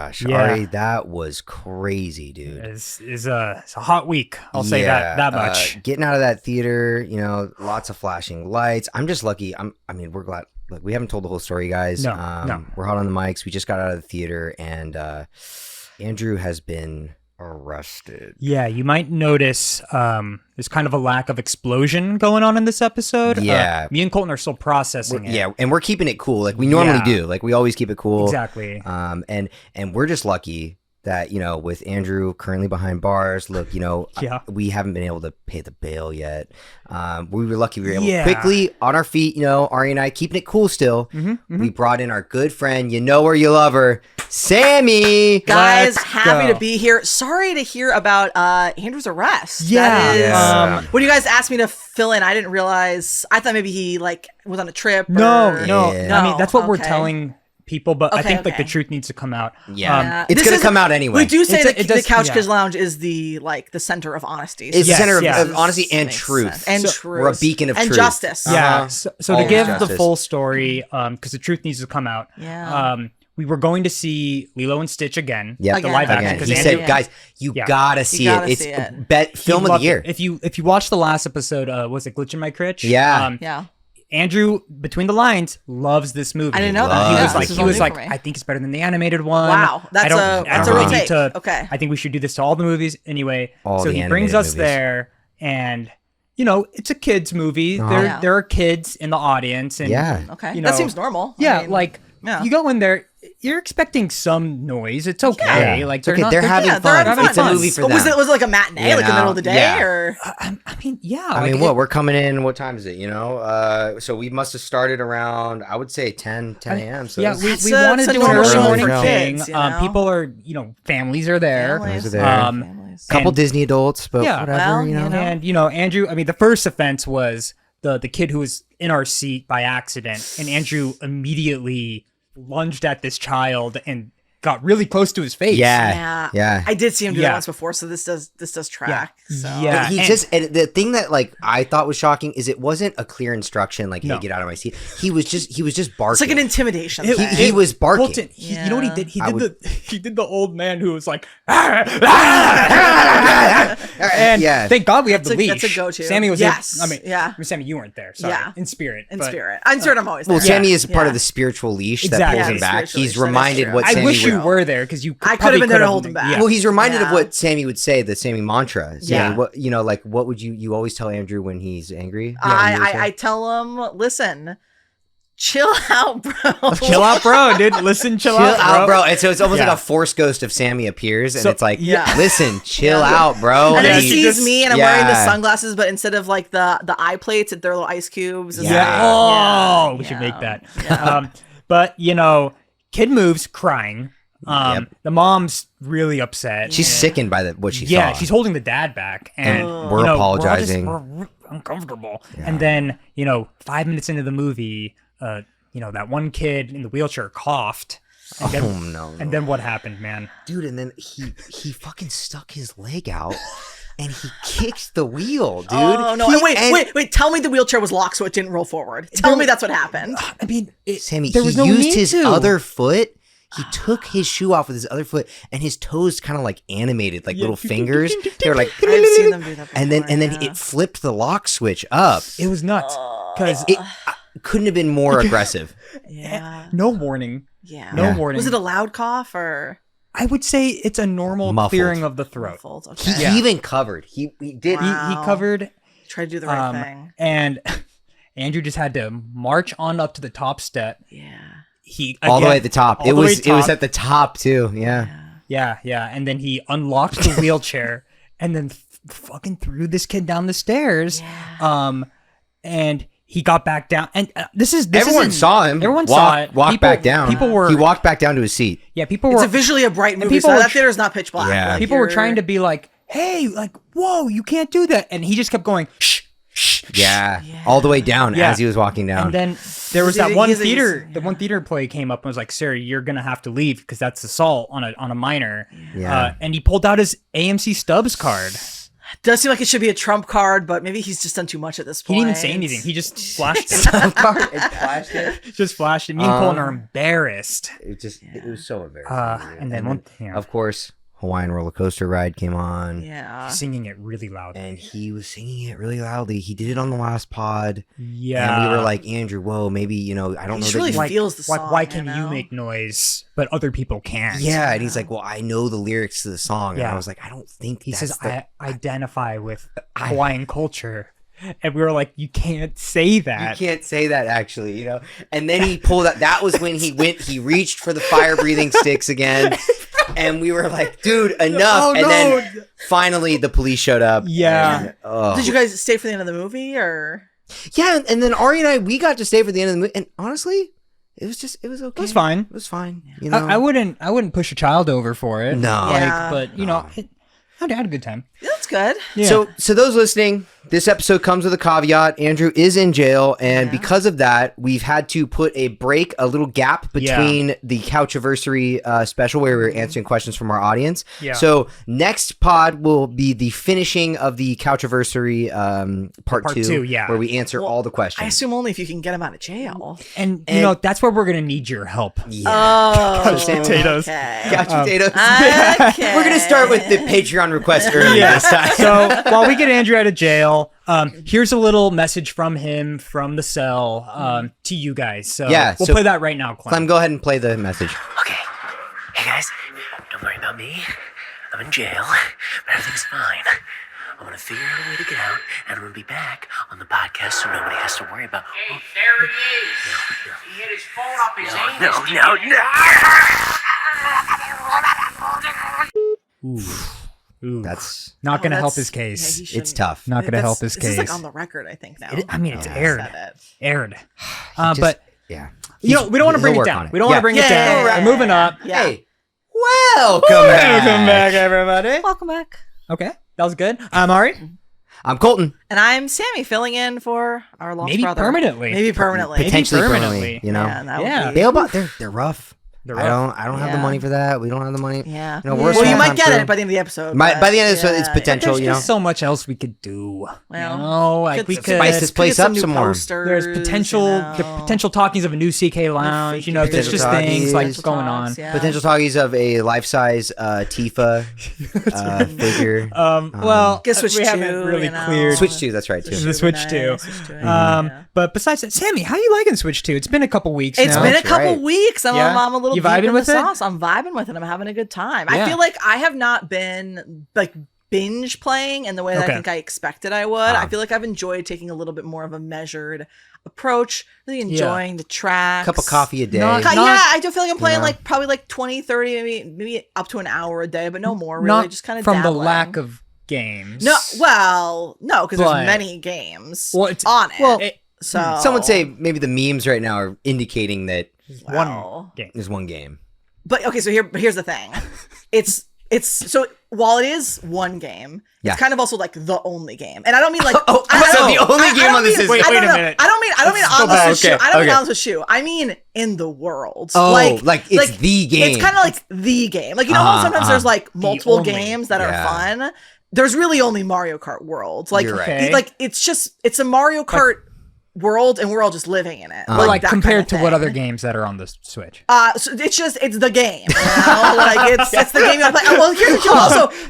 gosh, Yeah. Ari, that was crazy, dude. It's a hot week. I'll say that much. Getting out of that theater, lots of flashing lights. I'm just lucky. We're glad. Look, we haven't told the whole story, guys. No. We're hot on the mics. We just got out of the theater, and Andrew has been arrested. Yeah, you might notice there's kind of a lack of explosion going on in this episode. Yeah. Me and Colton are still processing it. Yeah, and we're keeping it cool like we normally do. Like we always keep it cool. Exactly. And we're just lucky that, with Andrew currently behind bars, look, we haven't been able to pay the bail yet. We were lucky we were able to quickly on our feet, Ari and I keeping it cool still. We brought in our good friend, her, you love her, Sammie. Guys, happy to be here. Sorry to hear about Andrew's arrest. Yeah. When you guys asked me to fill in, I didn't realize. I thought maybe he was on a trip. No. Yeah. I mean, that's what we're telling people, but I think okay. the truth needs to come out. It's gonna come out anyway. We do say the Couch Kids Lounge is the center of honesty. It's the center of honesty and truth. We're a beacon of truth. truth. Justice. Yeah. So to give the justice. full story, because the truth needs to come out. Yeah. We were going to see Lilo and Stitch again. Yeah, the live action. He said, "Guys, you gotta see it. It's film of the year." If you watch the last episode, was it Glitch in My Critch? Yeah. Andrew, between the lines, loves this movie. I didn't know that. He was like, I think it's better than the animated one. Wow, that's a real take. Okay. I think we should do this to all the movies anyway. So he brings us there, and it's a kids movie. There are kids in the audience, and okay, that seems normal. Yeah, you go in there, you're expecting some noise. It's okay. Yeah. Like they're having fun. They're having it's a movie for them. Was it like a matinee, like in the middle of the day, or? I mean, yeah. I mean, what we're coming in. What time is it? So we must have started around, I would say 10 a.m. So yeah, we want to do an early morning thing. Kids, people are, families are there. Families are there. Couple Disney adults, but whatever. And Andrew. I mean, the first offense was the kid who was in our seat by accident, and Andrew immediately lunged at this child and got really close to his face. Yeah. I did see him do that once before, so this does track. Yeah. And the thing that I thought was shocking is it wasn't a clear instruction hey, get out of my seat. He was just barking. It's like an intimidation. He was barking. Colton, you know what he did? He did the old man who was like, and thank God we have the leash. That's a go-to. Sammie was yes. Sammie, you weren't there. Sorry. Yeah. In spirit. I'm always there. Well, Sammie is part of the spiritual leash that pulls him back. He's reminded what Sammie I wish you were there because I could have been there to hold him back. Yeah. Well, he's reminded of what Sammie would say, the Sammie mantra. Yeah. What what would you always tell Andrew when he's angry? I tell him, listen, chill out, bro. Chill out, bro, dude. Listen, chill out, bro. And so it's almost like a Force ghost of Sammie appears, and it's like, listen, chill out, bro. And then he sees me, and I'm wearing the sunglasses, but instead of like the eye plates, they're little ice cubes. We should make that. Yeah. But kid moves crying. The mom's really upset. She's sickened by what she saw. Yeah, she's holding the dad back, and we're apologizing. We're uncomfortable. Yeah. And then 5 minutes into the movie, that one kid in the wheelchair coughed. And then, And then what happened, man? Dude, and then he fucking stuck his leg out. And he kicked the wheel, dude. Oh, no. Wait. Tell me the wheelchair was locked so it didn't roll forward. Tell me that's what happened. I mean, Sammie, there was he used his to. other foot. He took his shoe off with his other foot, and his toes kind of animated, little fingers. They were like, I've seen them do that before, and then it flipped the lock switch up. It was nuts because it couldn't have been more aggressive. Yeah. No warning. Yeah. No warning. Was it a loud cough or? I would say it's a normal clearing of the throat. Okay. He even covered. He did. Wow. He covered. Tried to do the right thing. And Andrew just had to march on up to the top step. Yeah. All the way at the top. It was at the top too. Yeah. And then he unlocked the wheelchair and then fucking threw this kid down the stairs. Yeah. And he got back down. And everyone saw him. Everyone saw it. Walk back down. He walked back down to his seat. Yeah. It's a visually a bright movie. So that theater's not pitch black. Yeah. People were trying to be like, "Hey, whoa, you can't do that," and he just kept going, "Shh." Yeah, all the way down as he was walking down. And then there was that one theater. The one theater employee came up and was like, "Sir, you're gonna have to leave because that's assault on a minor." Yeah. And he pulled out his AMC Stubbs card. Does seem like it should be a trump card, but maybe he's just done too much at this point. He didn't even say anything. He just flashed it. Trump card and flashed it. Just flashed it. Me and Colton are embarrassed. It was so embarrassing. And then of course, Hawaiian roller coaster ride came on. Yeah. Singing it really loud. And he was singing it really loudly. He did it on the last pod. Yeah. And we were like, Andrew, whoa, maybe, I don't know. He really feels the song. Why can you make noise, but other people can't? Yeah. And he's like, well, I know the lyrics to the song. And I was like, I don't think he says, I identify with Hawaiian culture. And we were like, you can't say that. You can't say that, actually, And then he pulled out. That was when he reached for the fire-breathing sticks again. And we were like, dude, enough. Then finally the police showed up. Yeah. And, Did you guys stay for the end of the movie or? Yeah. And then Ari and I, we got to stay for the end of the movie. And honestly, it was okay. It was fine. It was fine. I wouldn't push a child over for it. No. But, I had a good time. That's good. Yeah. So those listening, this episode comes with a caveat. Andrew is in jail, and because of that, we've had to put a little gap between the Couchiversary special where we're answering questions from our audience. Yeah. So next pod will be the finishing of the Couchiversary part two, where we answer all the questions. I assume only if you can get him out of jail. And that's where we're gonna need your help. Yeah. Oh, Couch potatoes. Okay. Couch potatoes. Okay. We're gonna start with the Patreon request early this time. So while we get Andrew out of jail, here's a little message from him from the cell to you guys. So we'll play that right now, Clem, go ahead and play the message. Okay. Hey guys, don't worry about me. I'm in jail, but everything's fine. I'm gonna figure out a way to get out, and I'm gonna be back on the podcast so nobody has to worry about. Hey, there it is. He hit his phone up his anus. Ooh, that's not going to help his case. It's tough. Not going to help his case. This is like on the record, I think now. It's aired. Aired. But we don't want to bring it down. We don't want to bring it down. Right. We're moving up. Yeah. Hey, welcome back, everybody. Welcome back. Okay, that was good. I'm Ari. I'm Colton. And I'm Sammie, filling in for our lost brother. Maybe permanently. Potentially permanently. Yeah, Bail they're rough. They're I don't have the money for that. We don't have the money. Yeah. Well, you might get it by the end of the episode. By the end of the episode, it's potential. There's just so much else we could do. Well, we could spice this place up some more. There's potential talkings of a new CK lounge. There's just things like going on. Potential talkies of a life-size Tifa figure. Get Switch we 2, haven't really cleared. Switch 2, that's right too. The Switch 2. But besides that, Sammie, how you liking Switch 2? It's been a couple weeks now. It's been a couple weeks. I'm a little you deep vibing in with the it? sauce. I'm vibing with it. I'm having a good time. Yeah. I feel like I have not been like binge playing in the way that I think I expected I would. I feel like I've enjoyed taking a little bit more of a measured approach, really enjoying the tracks. Cup of coffee a day. I do feel like I'm playing like probably like 20, 30, maybe up to an hour a day, but no more really. Not just kind of from dabbling. the lack of games. No, because there's many games on it. So some would say maybe the memes right now are indicating that one game. There's one game. But okay, so here's the thing. It's so while it is one game, it's kind of also like the only game. And I don't mean like the only game on the system. Wait a minute. I don't mean on the Switch. I don't mean on the Switch. I mean in the world. Like it's the game. It's kind of like the game. Like how sometimes there's like multiple games that are fun. There's really only Mario Kart World. Like like it's a Mario Kart world, and we're all just living in it. But like compared to what other games that are on the Switch? So it's the game. Like it's the game you want to play. Well, here's the deal.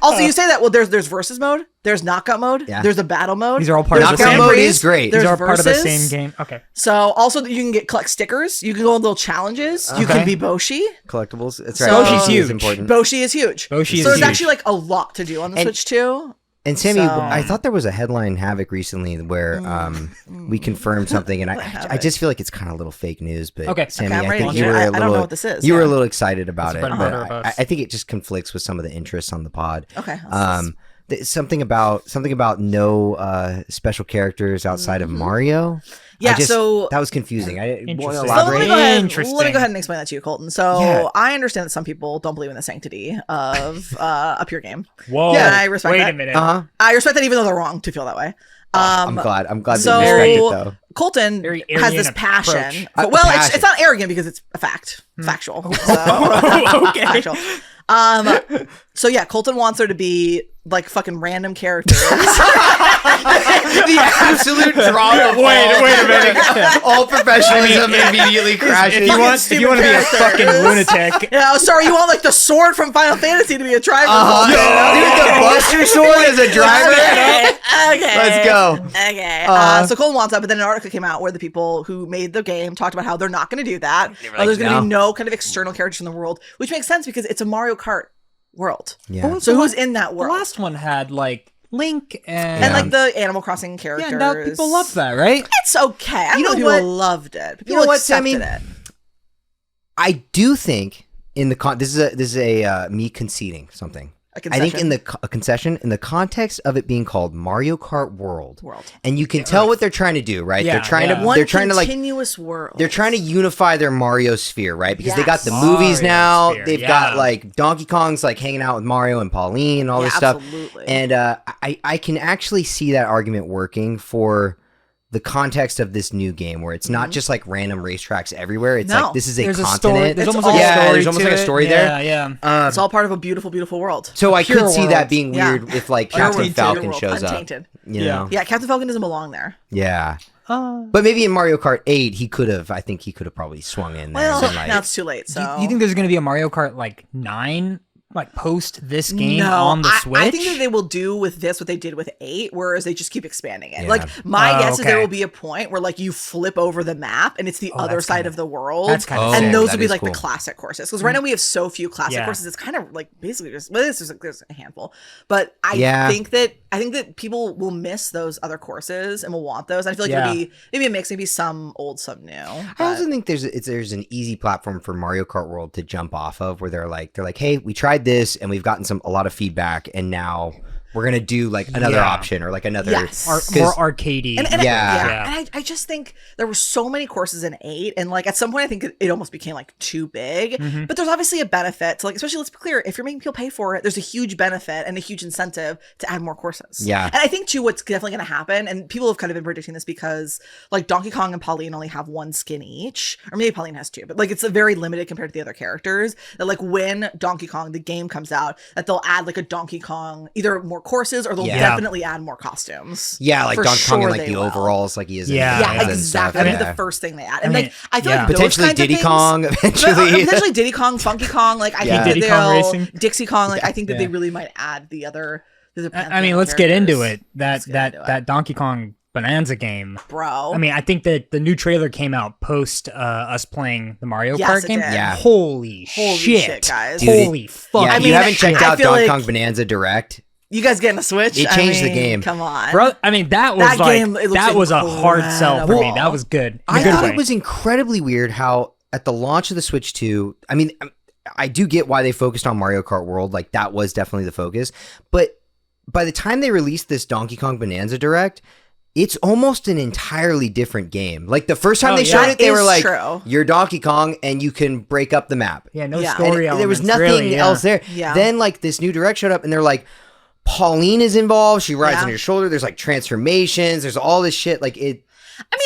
Also you say that. Well, there's versus mode. There's knockout mode. Yeah. There's a battle mode. These are all part of the same. Knockout mode is great. These are part of the same game. Okay. So also you can collect stickers. You can go on little challenges. You can be Boshi. Collectibles. That's right. Boshi's huge. Important. Boshi is huge. So there's actually like a lot to do on the Switch too. And Sammie, I thought there was a headline Havoc recently where we confirmed something, and I just feel like it's kind of a little fake news. But Sammie, I think you were a little. I don't know what this is. You were a little excited about it, but I think it just conflicts with some of the interests on the pod. Okay. Something about no special characters outside of Mario. Yeah, so that was confusing. I want to So elaborate. let me go ahead and explain that to you, Colton. So I understand that some people don't believe in the sanctity of a pure game. Whoa! Yeah, I respect that. Wait a minute. I respect that, even though they're wrong to feel that way. I'm glad So they respect it, though. Colton has this passion. It's not arrogant because it's a fact, factual. So, okay. factual. So yeah, Colton wants there to be like fucking random characters. The absolute drop. Wait a minute. All professionalism immediately crashes. If you want to be a fucking lunatic. Yeah, sorry, you want like the sword from Final Fantasy to be a driver? Dude, the Buster Sword as a driver. Okay. Let's go. Okay. So Colton wants that, but then an article came out where the people who made the game talked about how they're not going to do that. There's going to be no kind of external characters in the world, which makes sense because it's a Mario Kart world. Yeah. So who's in that world? The last one had like Link and like the Animal Crossing characters. Yeah, no, people love that, right? It's okay. I know people loved it. People accepted it. I do think in the this is a me conceding something. I think in a concession in the context of it being called Mario Kart World, and you can tell what they're trying to do, right? They're trying to like continuous world. They're trying to unify their Mario sphere, right? Because they got the Mario movies now. sphere, They've got like Donkey Kong's like hanging out with Mario and Pauline and all this stuff. Absolutely. And I can actually see that argument working for the context of this new game, where it's not just like random racetracks everywhere. It's like this is a continent. There's almost like a story. There's almost like a story there. Yeah. It's all part of a beautiful, beautiful world. So I could see world. that being weird if like Captain Falcon shows Untainted. up. You know? Yeah, Captain Falcon doesn't belong there. Yeah. But maybe in Mario Kart 8, I think he could have probably swung in there. Well, like, now it's too late. So Do you think there's going to be a Mario Kart like 9? Like post this game on the Switch? I think that they will do with this what they did with 8, whereas they just keep expanding it. Like my guess is there will be a point where like you flip over the map and it's the other side of the world. That's kind of and those that will be is like cool. the classic courses. Because right now we have so few classic courses. It's kind of like basically just there's a handful. But I think that people will miss those other courses and will want those. I feel like it'll be maybe a mix, maybe some old, some new. I also think there's an easy platform for Mario Kart World to jump off of, where they're like, hey, we tried this and we've gotten a lot of feedback, and now we're gonna do like another option or like another more arcadey. And I just think there were so many courses in 8, and like at some point I think it almost became like too big. But there's obviously a benefit to like, especially let's be clear, if you're making people pay for it, there's a huge benefit and a huge incentive to add more courses. Yeah. And I think too what's definitely gonna happen, and people have kind of been predicting this because like Donkey Kong and Pauline only have one skin each, or maybe Pauline has 2, but like it's a very limited compared to the other characters. That like when Donkey Kong the game comes out, that they'll add like a Donkey Kong, either more courses or they'll definitely add more costumes. Yeah, like Donkey Kong in like the overalls, like he is. Yeah, exactly. That'd be the first thing they add. And like I feel like those potentially kinds Diddy of things, Kong eventually. potentially Diddy Kong, Funky Kong. Like I think Diddy that Kong they'll Racing. Dixie Kong. Like I think that they really might add the other. I mean, let's get into it. That Donkey Kong Bonanza game, bro. I mean, I think that the new trailer came out post us playing the Mario Kart game. Did. Yeah. Holy shit, guys! Dude, Holy fuck! Yeah, if you haven't checked out Donkey Kong Bonanza Direct, you guys getting a Switch? It changed the game. Come on, bro. I mean, that was a hard sell for me. That was good. I thought it was incredibly weird how at the launch of the Switch 2, I mean, I do get why they focused on Mario Kart World. Like that was definitely the focus. But by the time they released this Donkey Kong Bonanza Direct, it's almost an entirely different game. Like the first time they showed it, they were like, "You're Donkey Kong, and you can break up the map." Yeah, no story elements. There was nothing else there. Yeah. Then like this new Direct showed up, and they're like, "Pauline is involved. She rides on your shoulder. There's like transformations. There's all this shit. Like it."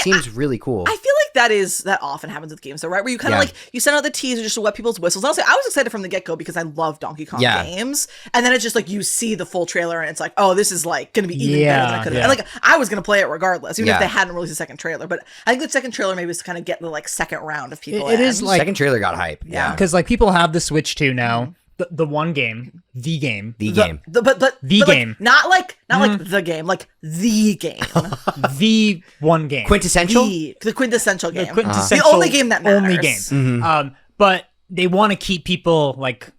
Seems really cool. I feel like that often happens with games, though, right? Where you kind of like you send out the teaser just to wet people's whistles. Honestly, I was excited from the get go because I love Donkey Kong games, and then it's just like you see the full trailer and it's like, oh, this is like going to be even better than I could have. And like I was going to play it regardless, even if they hadn't released a second trailer. But I think the second trailer maybe was to kind of get the like second round of people. It is like second trailer got hype. Yeah, because like people have the Switch 2 now. The one game, the game, but the game, like, not like the game, like the game, the one game, quintessential, the quintessential game, the only game that matters, only game. But they want to keep people like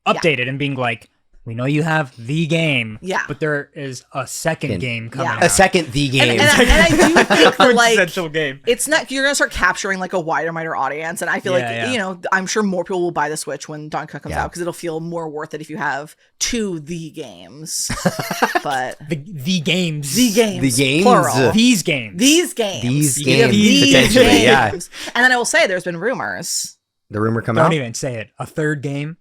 updated and being like, we know you have the game, but there is a second game coming out. A second the game. And I do think that, like, game. It's not, you're going to start capturing like a wider audience. And I feel you know, I'm sure more people will buy the Switch when Donkey Kong comes out because it'll feel more worth it if you have 2 the games. But the games. The games. Plural. These games. Potentially, yeah. And then I will say there's been rumors. The rumor come out? Don't even say it. A third game?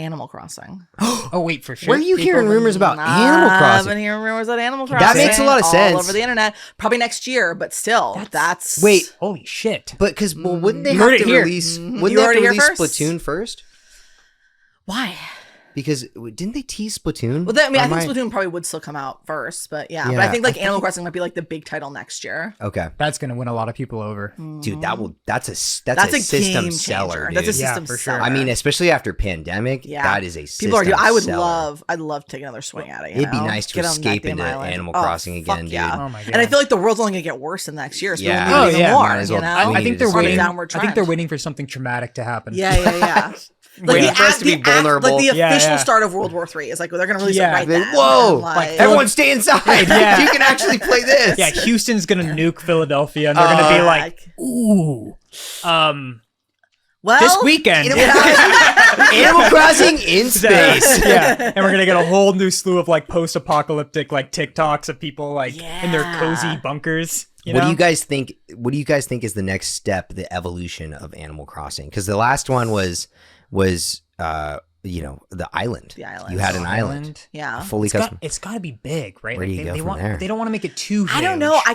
Animal Crossing. Oh, wait, for sure. Where are you hearing rumors about Animal Crossing? I've been hearing rumors about Animal Crossing. That makes a lot of sense. All over the internet. Probably next year, but still, that's... Wait. Holy shit. But because, wouldn't they have to release... Wouldn't they have to release Splatoon first? Why? Because didn't they tease Splatoon? Well, I think Splatoon probably would still come out first, but yeah. But I think like Animal Crossing might be like the big title next year. Okay, that's gonna win a lot of people over, dude. That's a system seller. Dude. That's a system for sure. I mean, especially after pandemic, that is a system seller. I'd love to take another swing at it. It'd be nice to escape into Animal Crossing again, dude. Yeah. Oh my God. And I feel like the world's only gonna get worse in the next year. So yeah, even more. As well, I think they're waiting. I think they're waiting for something traumatic to happen. Yeah. Like the official start of World War III is like they're gonna release it right then. Whoa! Like, everyone stay inside. You can actually play this. Yeah, Houston's gonna nuke Philadelphia, and they're gonna be like, ooh, well, this weekend, Animal Crossing in space. Yeah, and we're gonna get a whole new slew of like post-apocalyptic like TikToks of people like in their cozy bunkers. What do you guys think? What do you guys think is the next step, the evolution of Animal Crossing? Because the last one was the island. The island. You had an island. Yeah. Fully custom. It's got to be big, right? Where do you go from there? They don't want to make it too huge. I don't know. I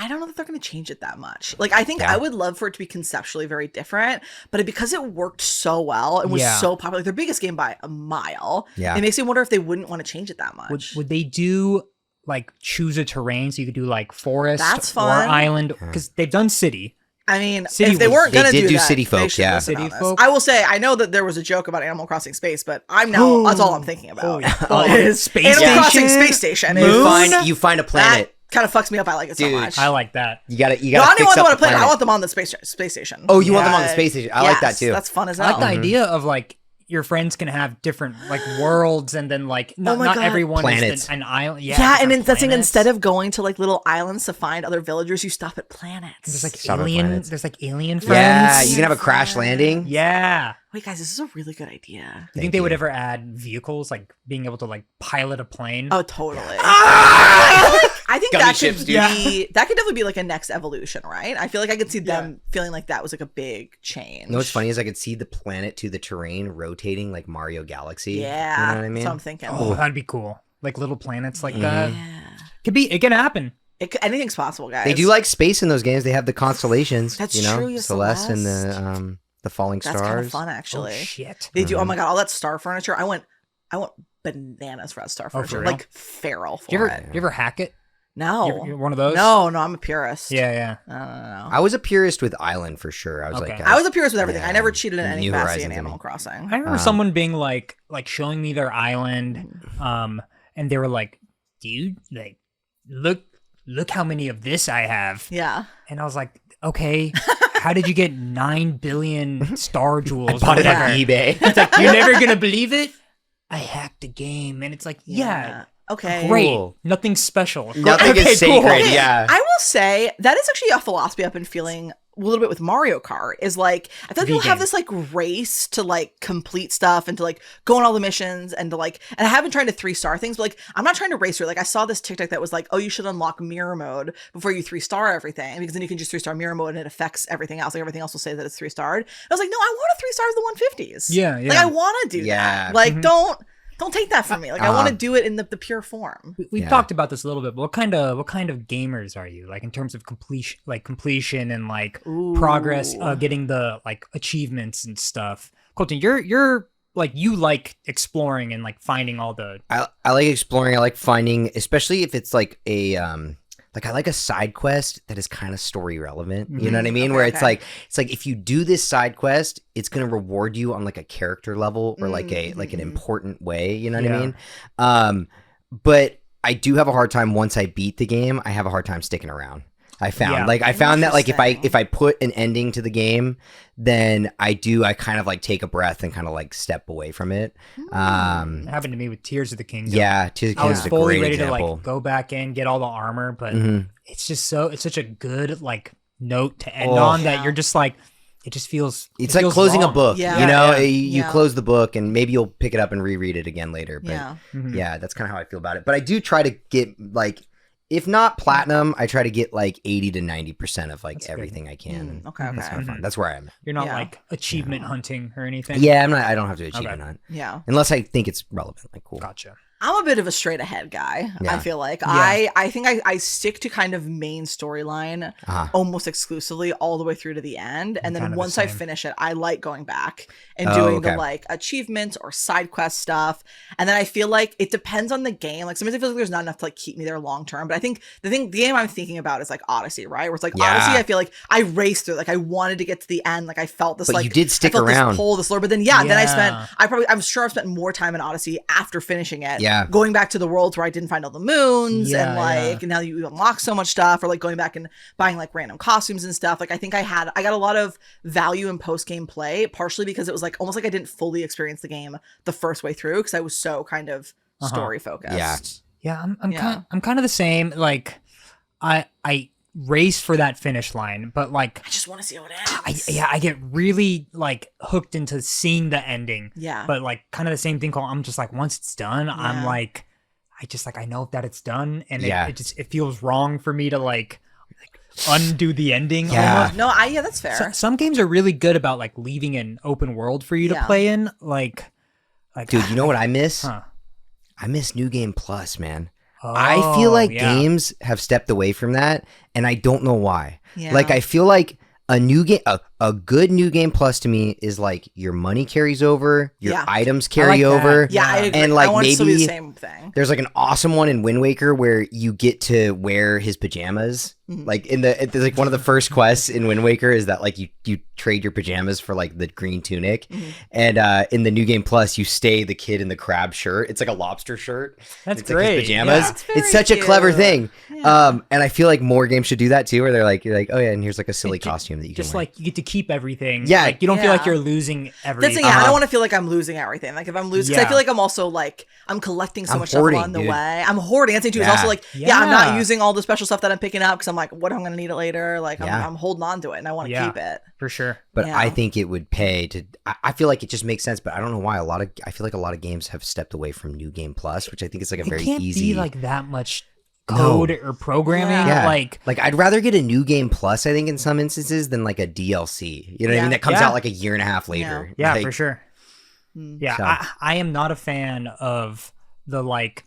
don't know that they're going to change it that much. Like, I think I would love for it to be conceptually very different, but because it worked so well and was so popular, like their biggest game by a mile, it makes me wonder if they wouldn't want to change it that much. Would they do like choose a terrain so you could do like forest or island? Because they've done city. I mean, if they weren't going to do that, city folk, city folk. I will say, I know that there was a joke about Animal Crossing Space, but that's all I'm thinking about. Space Animal Crossing Space Station. You find a planet. Kind of fucks me up. I like it so much. I like that. You gotta. No, I don't even want to play it. I want them on the space station. Oh, you want them on the space station? I like that too. That's fun as hell. I like the idea of like your friends can have different like worlds, and then like not everyone is an island. Yeah, and that's thing. Instead of going to like little islands to find other villagers, you stop at planets. There's like alien friends. Yeah, you can have a crash landing. Yeah. Wait, guys, this is a really good idea. Do you think they would ever add vehicles, like being able to like pilot a plane? Oh, totally. I think that could definitely be like a next evolution, right? I feel like I could see them feeling like that was like a big change. You know what's funny is I could see the planet to the terrain rotating like Mario Galaxy. Yeah, you know what I mean? That's what I'm thinking. Oh, that'd be cool. Like little planets like that. It can happen. Anything's possible, guys. They do like space in those games. They have the constellations. That's true. Celeste and the falling stars. That's kind of fun, actually. Oh, shit. They do. Oh my god, all that star furniture. I went bananas for that star furniture. Like feral for it. You ever hack it? No. You're one of those? No, I'm a purist. Yeah. I don't know. I was a purist with Island for sure. I was I was a purist with everything. I never cheated in any facet in Animal Crossing. I remember someone being like showing me their island, and they were like, dude, like, look how many of this I have. Yeah. And I was like, okay, how did you get 9 billion star jewels? I bought it on eBay. It's like, you're never going to believe it? I hacked the game. And it's like, okay. Great. Cool. Nothing special. Nothing is sacred. Cool. Yeah. I will say that is actually a philosophy I've been feeling a little bit with Mario Kart is like, I feel like people have this like race to like complete stuff and to like go on all the missions and to like, and I have been trying to 3-star things, but like, I'm not trying to race through. Like I saw this TikTok that was like, oh, you should unlock mirror mode before you 3-star everything because then you can just 3-star mirror mode and it affects everything else. Like everything else will say that it's 3-starred. I was like, no, I want to 3-star the 150s. Yeah. Like I want to do that. Like don't take that from me. Like I want to do it in the pure form. We've talked about this a little bit, but what kind of gamers are you? Like in terms of completion and like progress, getting the like achievements and stuff. Colton, you're like you like exploring and like finding all the. I like exploring. I like finding, especially if it's like a like I like a side quest that is kind of story relevant. You know what I mean? Where it's like if you do this side quest, it's gonna reward you on like a character level or like an important way. You know what I mean? But I do have a hard time once I beat the game. I have a hard time sticking around. I found that like if I put an ending to the game, then I kind of like take a breath and kind of like step away from it. It happened to me with Tears of the Kingdom. Yeah, Tears of the Kingdom is a great example. I was fully ready to like go back in, get all the armor, but it's such a good like note to end on that you're just like it just feels it's like closing a book. Yeah. You know, you close the book and maybe you'll pick it up and reread it again later. But that's kind of how I feel about it. But I do try to get like, if not platinum, I try to get like 80 to 90% of like everything I can. Okay. That's kind of fun. That's where I'm. You're not like achievement hunting or anything. Yeah, I'm not. I don't have to achievement hunt. Yeah. Unless I think it's relevant. Like cool. Gotcha. I'm a bit of a straight ahead guy. Yeah. I feel like I think I stick to kind of main storyline almost exclusively all the way through to the end, and then once I finish it, I like going back and doing the like achievements or side quest stuff. And then I feel like it depends on the game. Like sometimes I feel like there's not enough to like keep me there long term. But I think the game I'm thinking about is like Odyssey, right? Where it's like Odyssey, I feel like I raced through. Like I wanted to get to the end. Like I felt this. But like you did stick around. This pull, this lore. But then then I'm sure I've spent more time in Odyssey after finishing it. Yeah. Going back to the worlds where I didn't find all the moons and like and now you unlock so much stuff, or like going back and buying like random costumes and stuff. Like I think I got a lot of value in post game play, partially because it was like almost like I didn't fully experience the game the first way through because I was so kind of story focused. I'm kind of the same. Like I race for that finish line, but like I just want to see how it ends. I get really like hooked into seeing the ending. Yeah. But like kind of the same thing. I'm just like once it's done, I'm like I know that it's done, and it feels wrong for me to like undo the ending. Yeah. Almost. No, that's fair. Some games are really good about like leaving an open world for you to play in. Like dude, you know what I miss? I miss New Game Plus, man. I feel like games have stepped away from that, and I don't know why. Yeah. Like I feel like a new game, a good New Game Plus to me is like your money carries over, your items carry over. Yeah, I agree. And like I want maybe it to be the same thing. There's like an awesome one in Wind Waker where you get to wear his pajamas. Like there's like one of the first quests in Wind Waker is that like you trade your pajamas for like the green tunic, and in the New Game Plus you stay the kid in the crab shirt. It's like a lobster shirt. That's it's great. Like his pajamas. Yeah. It's such a clever thing. Yeah. And I feel like more games should do that too, where you're like, oh yeah, and here's like a silly costume that you can just wear. Like you get to keep everything. Yeah, like, you don't feel like you're losing everything. That's I don't want to feel like I'm losing everything. Like if I'm losing, because I feel like I'm also like I'm collecting so much hoarding, stuff along the dude. way. I'm hoarding. That's it too. It's also like I'm not using all the special stuff that I'm picking up because I'm like, what am I going to need it later? Like I'm holding on to it and I want to keep it for sure. But I think it would pay to. I feel like it just makes sense, but I don't know why. I feel like a lot of games have stepped away from New Game Plus, which I think is like a very easy. Be like that much code or programming. Yeah. Like I'd rather get a New Game Plus, I think, in some instances than like a DLC. You know what I mean? That comes out like a year and a half later. Yeah, like, for sure. Yeah, so. I am not a fan of the like.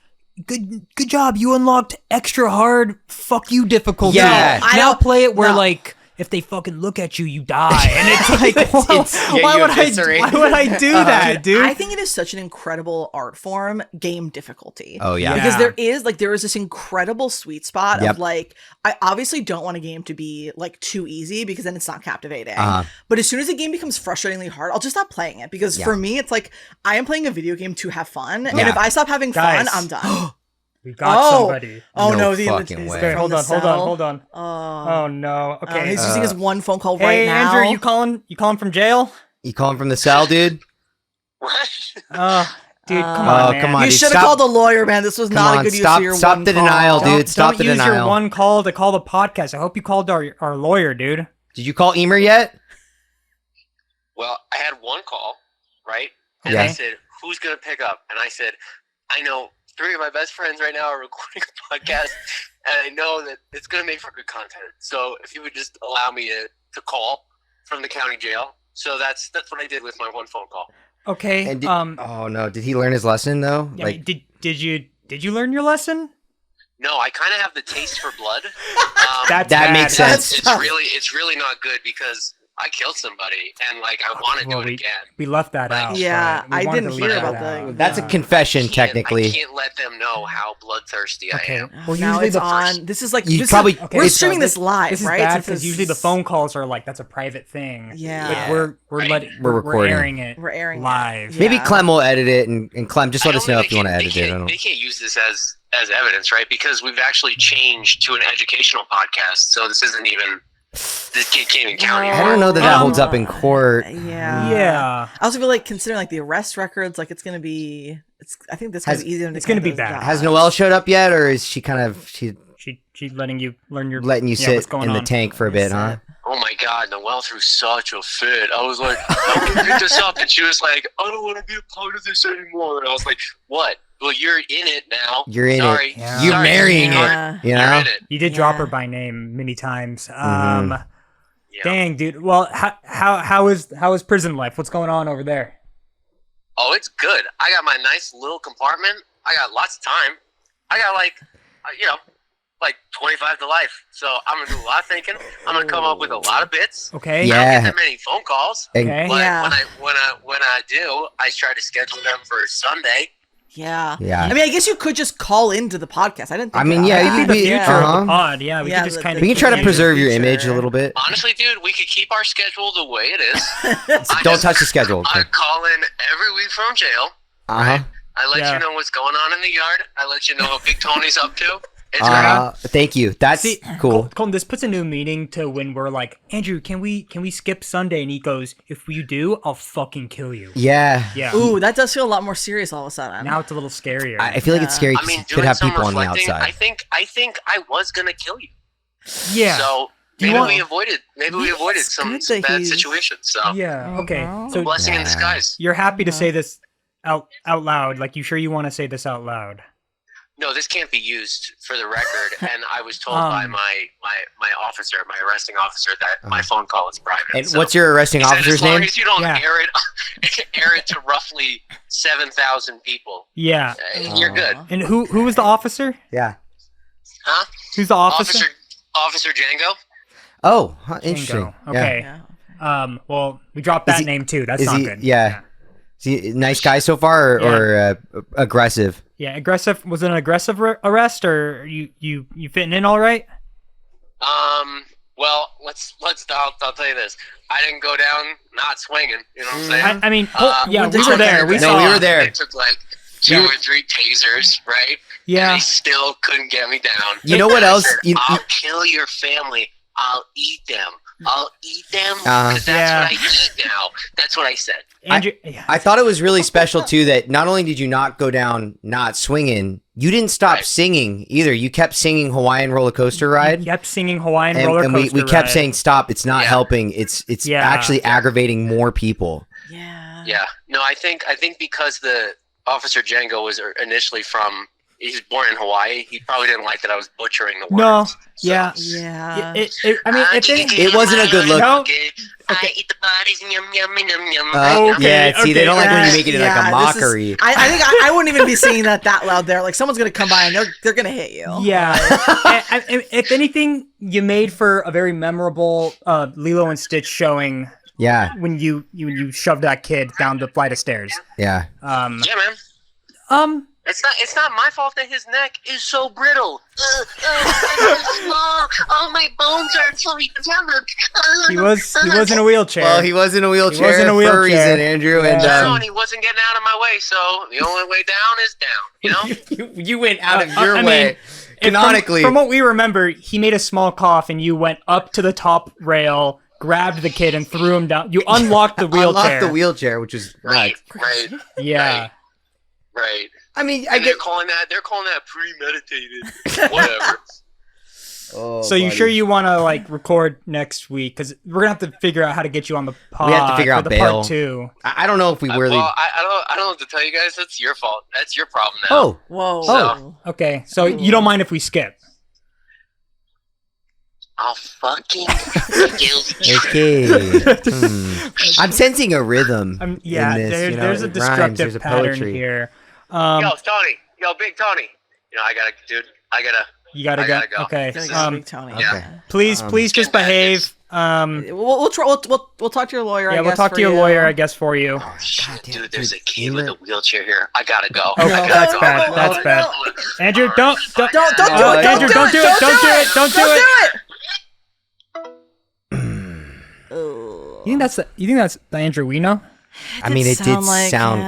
Good job. You unlocked extra hard. Fuck you difficulty. Yeah. Now play it where like if they fucking look at you, you die. And it's like, why would I do that, dude? I think it is such an incredible art form, game difficulty. Oh yeah. Because there is this incredible sweet spot of like, I obviously don't want a game to be like too easy because then it's not captivating. But as soon as a game becomes frustratingly hard, I'll just stop playing it because for me, it's like I am playing a video game to have fun. And if I stop having fun, I'm done. We got somebody. Oh no, fucking way. Hold on. Oh no. Okay. He's using his one phone call right now. Hey Andrew, you calling from jail? You calling from the cell, dude? What? Dude, come on, man. Come on, you should have called a lawyer, man. This was not a good use of your stop one the call. denial, dude. Stop the denial. Don't use your one call to call the podcast. I hope you called our lawyer, dude. Did you call Emer yet? Well, I had one call, right? And I said, who's going to pick up? And I said, I know 3 of my best friends right now are recording a podcast, and I know that it's going to make for good content. So if you would just allow me to call from the county jail. So that's what I did with my one phone call. Okay. And oh no, did he learn his lesson though? Yeah, like, did you learn your lesson? No, I kind of have the taste for blood. That makes sense. It's really not good because I killed somebody and like I want to do it again. We left that out. Yeah, I didn't hear about that. That's a confession, technically. I can't let them know how bloodthirsty I am. Well, now it's on. This is like we're streaming this live, this is right? Bad because usually the phone calls are like that's a private thing. Yeah, like we're recording. Airing it. We're airing live. Maybe Clem will edit it, and Clem, just let us know if you want to edit it. They can't use this as evidence, right? Because we've actually changed to an educational podcast, so this isn't even. This kid can't even count anymore. I don't know that holds up in court. Yeah. I also feel like considering like the arrest records, like it's gonna be. I think this is easier. It's gonna be bad. Has Noelle showed up yet, or is she kind of she's letting you learn your sit in the tank for a bit, huh? Oh my God, Noelle threw such a fit. I was like, how can we pick this up? And she was like, I don't want to be a part of this anymore. And I was like, what? Well, you're in it now. You're in it. Yeah. You're marrying it. You know? You did drop her by name many times. Dang, dude. Well, how is prison life? What's going on over there? Oh, it's good. I got my nice little compartment, I got lots of time. I got like 25 to life. So I'm gonna do a lot of thinking. I'm gonna come up with a lot of bits. Okay. I don't get that many phone calls. Okay. But Yeah. when I do, I try to schedule them for Sunday. Yeah. Yeah. I mean, I guess you could just call into the podcast. I didn't think I mean, that. yeah, That could be the future of uh-huh. the pod. Yeah, we Yeah, could just kind of. We can try to Future. preserve your image a little bit. Honestly, dude, we could keep our schedule the way it is. Don't touch the schedule. I call in every week from jail. Uh-huh. I let Yeah. you know what's going on in the yard. I let you know what Big Tony's up to. It's great. Thank you. That's cool. Colton, this puts a new meaning to when we're like, Andrew, can we skip Sunday? And he goes, if you do, I'll fucking kill you. Yeah. Yeah. Ooh, that does feel a lot more serious all of a sudden. Now it's a little scarier. I feel like it's scary I 'cause mean, you doing could have some people on the reflecting, outside. I think I was gonna kill you. yeah. So maybe we avoided some good that bad he's- situations. So Yeah. Okay. So blessing in disguise. you're happy to say this out loud? Like, you sure you want to say this out loud? No, this can't be used for the record. And I was told by my officer, my arresting officer, that my phone call is private. And So what's your arresting he said, officer's as long name? as you don't Yeah. air it to roughly 7,000 people, Yeah. you're good. And who was the officer? Yeah. Huh? Who's the officer? Officer Django. Oh, interesting. Django. Okay. Yeah. Well, we dropped that he- name too. That's is not he- good. yeah. Is he a nice guy so far, or aggressive? Yeah. Aggressive. Was it an aggressive arrest, or you fitting in all right? Well, I'll tell you this. I didn't go down not swinging. You know what I'm saying? I mean, yeah, when we did were you there. get We there? saw. No, we were there. They took like 2 or 3 tasers, right? Yeah. And they still couldn't get me down. You know what And I else? said, I'll kill your family. I'll eat them. I'll eat them because that's what I eat now. That's what I said. Andrew, yeah. I thought it was really special too that not only did you not go down not swinging, you didn't stop singing either. You kept singing Hawaiian Roller Coaster Ride. He kept singing Hawaiian Roller and Coaster we kept Ride. saying stop. It's not helping. It's actually aggravating more people. Yeah. Yeah. No, I think because the Officer Django was initially from. He's born in Hawaii. He probably didn't like that I was butchering the words. No. So- Yeah. Yeah. I mean, It wasn't a good look. No. I eat the bodies, yum yum yum yum. Yeah, see, they don't like when you make it like a this mockery. is- I think I wouldn't even be singing that loud there. Like, someone's gonna come by and they're gonna hit you. Yeah. If anything, you made for a very memorable Lilo and Stitch showing Yeah, when you shoved that kid down the flight of stairs. yeah. Yeah, man. It's not my fault that his neck is so brittle. Oh, my bones are so developed. He was in a wheelchair. Well, he was in a wheelchair, was in a for a wheelchair. reason, Andrew. And and he wasn't getting out of my way, so the only way down is down. You know. you went out of your I way. mean, Canonically, from what we remember, he made a small cough, and you went up to the top rail, grabbed the kid, and threw him down. You unlocked the wheelchair. unlocked the wheelchair, which is Right. nuts. Right. Yeah. Right. I mean, And they're calling that premeditated. Whatever. Oh, So you buddy. sure you want to like record next week? Because we're gonna have to figure out how to get you on the pod. We have to figure for out the bail. part 2. I don't know if we really. Well, I don't know what to tell you guys. That's your fault. That's your problem now. Oh, Whoa. Oh. Okay, so you don't mind if we skip? I'll fucking kill you. okay. I'm sensing a rhythm. Yeah, in this, there's a it rhymes, destructive there's a pattern poetry. here. Yo, Tony. Yo, Big Tony. You know, I gotta You gotta I go. gotta go. Okay. Gotta go, Big Tony. yeah. Please just behave. We'll talk to your lawyer. Yeah, I we'll guess, talk for to your you. lawyer, I guess, for you. Oh, shit, damn, dude, there's dude, a kid with a wheelchair here. I gotta go. Okay, I gotta that's go. bad. That's bad. Andrew, don't Don't do it. Andrew, don't do it. Don't do it. Don't do it. You think that's the Andrew we know? I mean, it did like sound. him.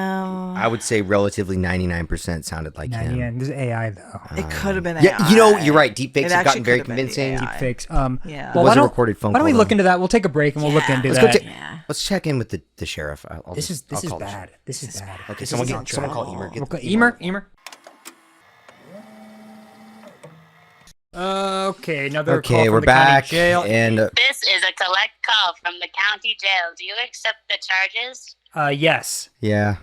I would say relatively 99% sounded like him. Yeah, this is AI though. It could have been AI. Yeah, you know, you're right. Deepfakes It have gotten actually very could have been convincing. AI. Fakes. Yeah. Well, It why was a don't, recorded phone why don't we call, look though. into that? We'll take a break and we'll look into Let's that. go. Yeah. Let's check in with the sheriff. This is I'll call the bad. sheriff. This is bad. Okay, This someone is call Emer. Get We'll call the Emer. Okay, another call Okay, from we're the county back, jail. and This is a collect call from the county jail. Do you accept the charges? Yes. yeah,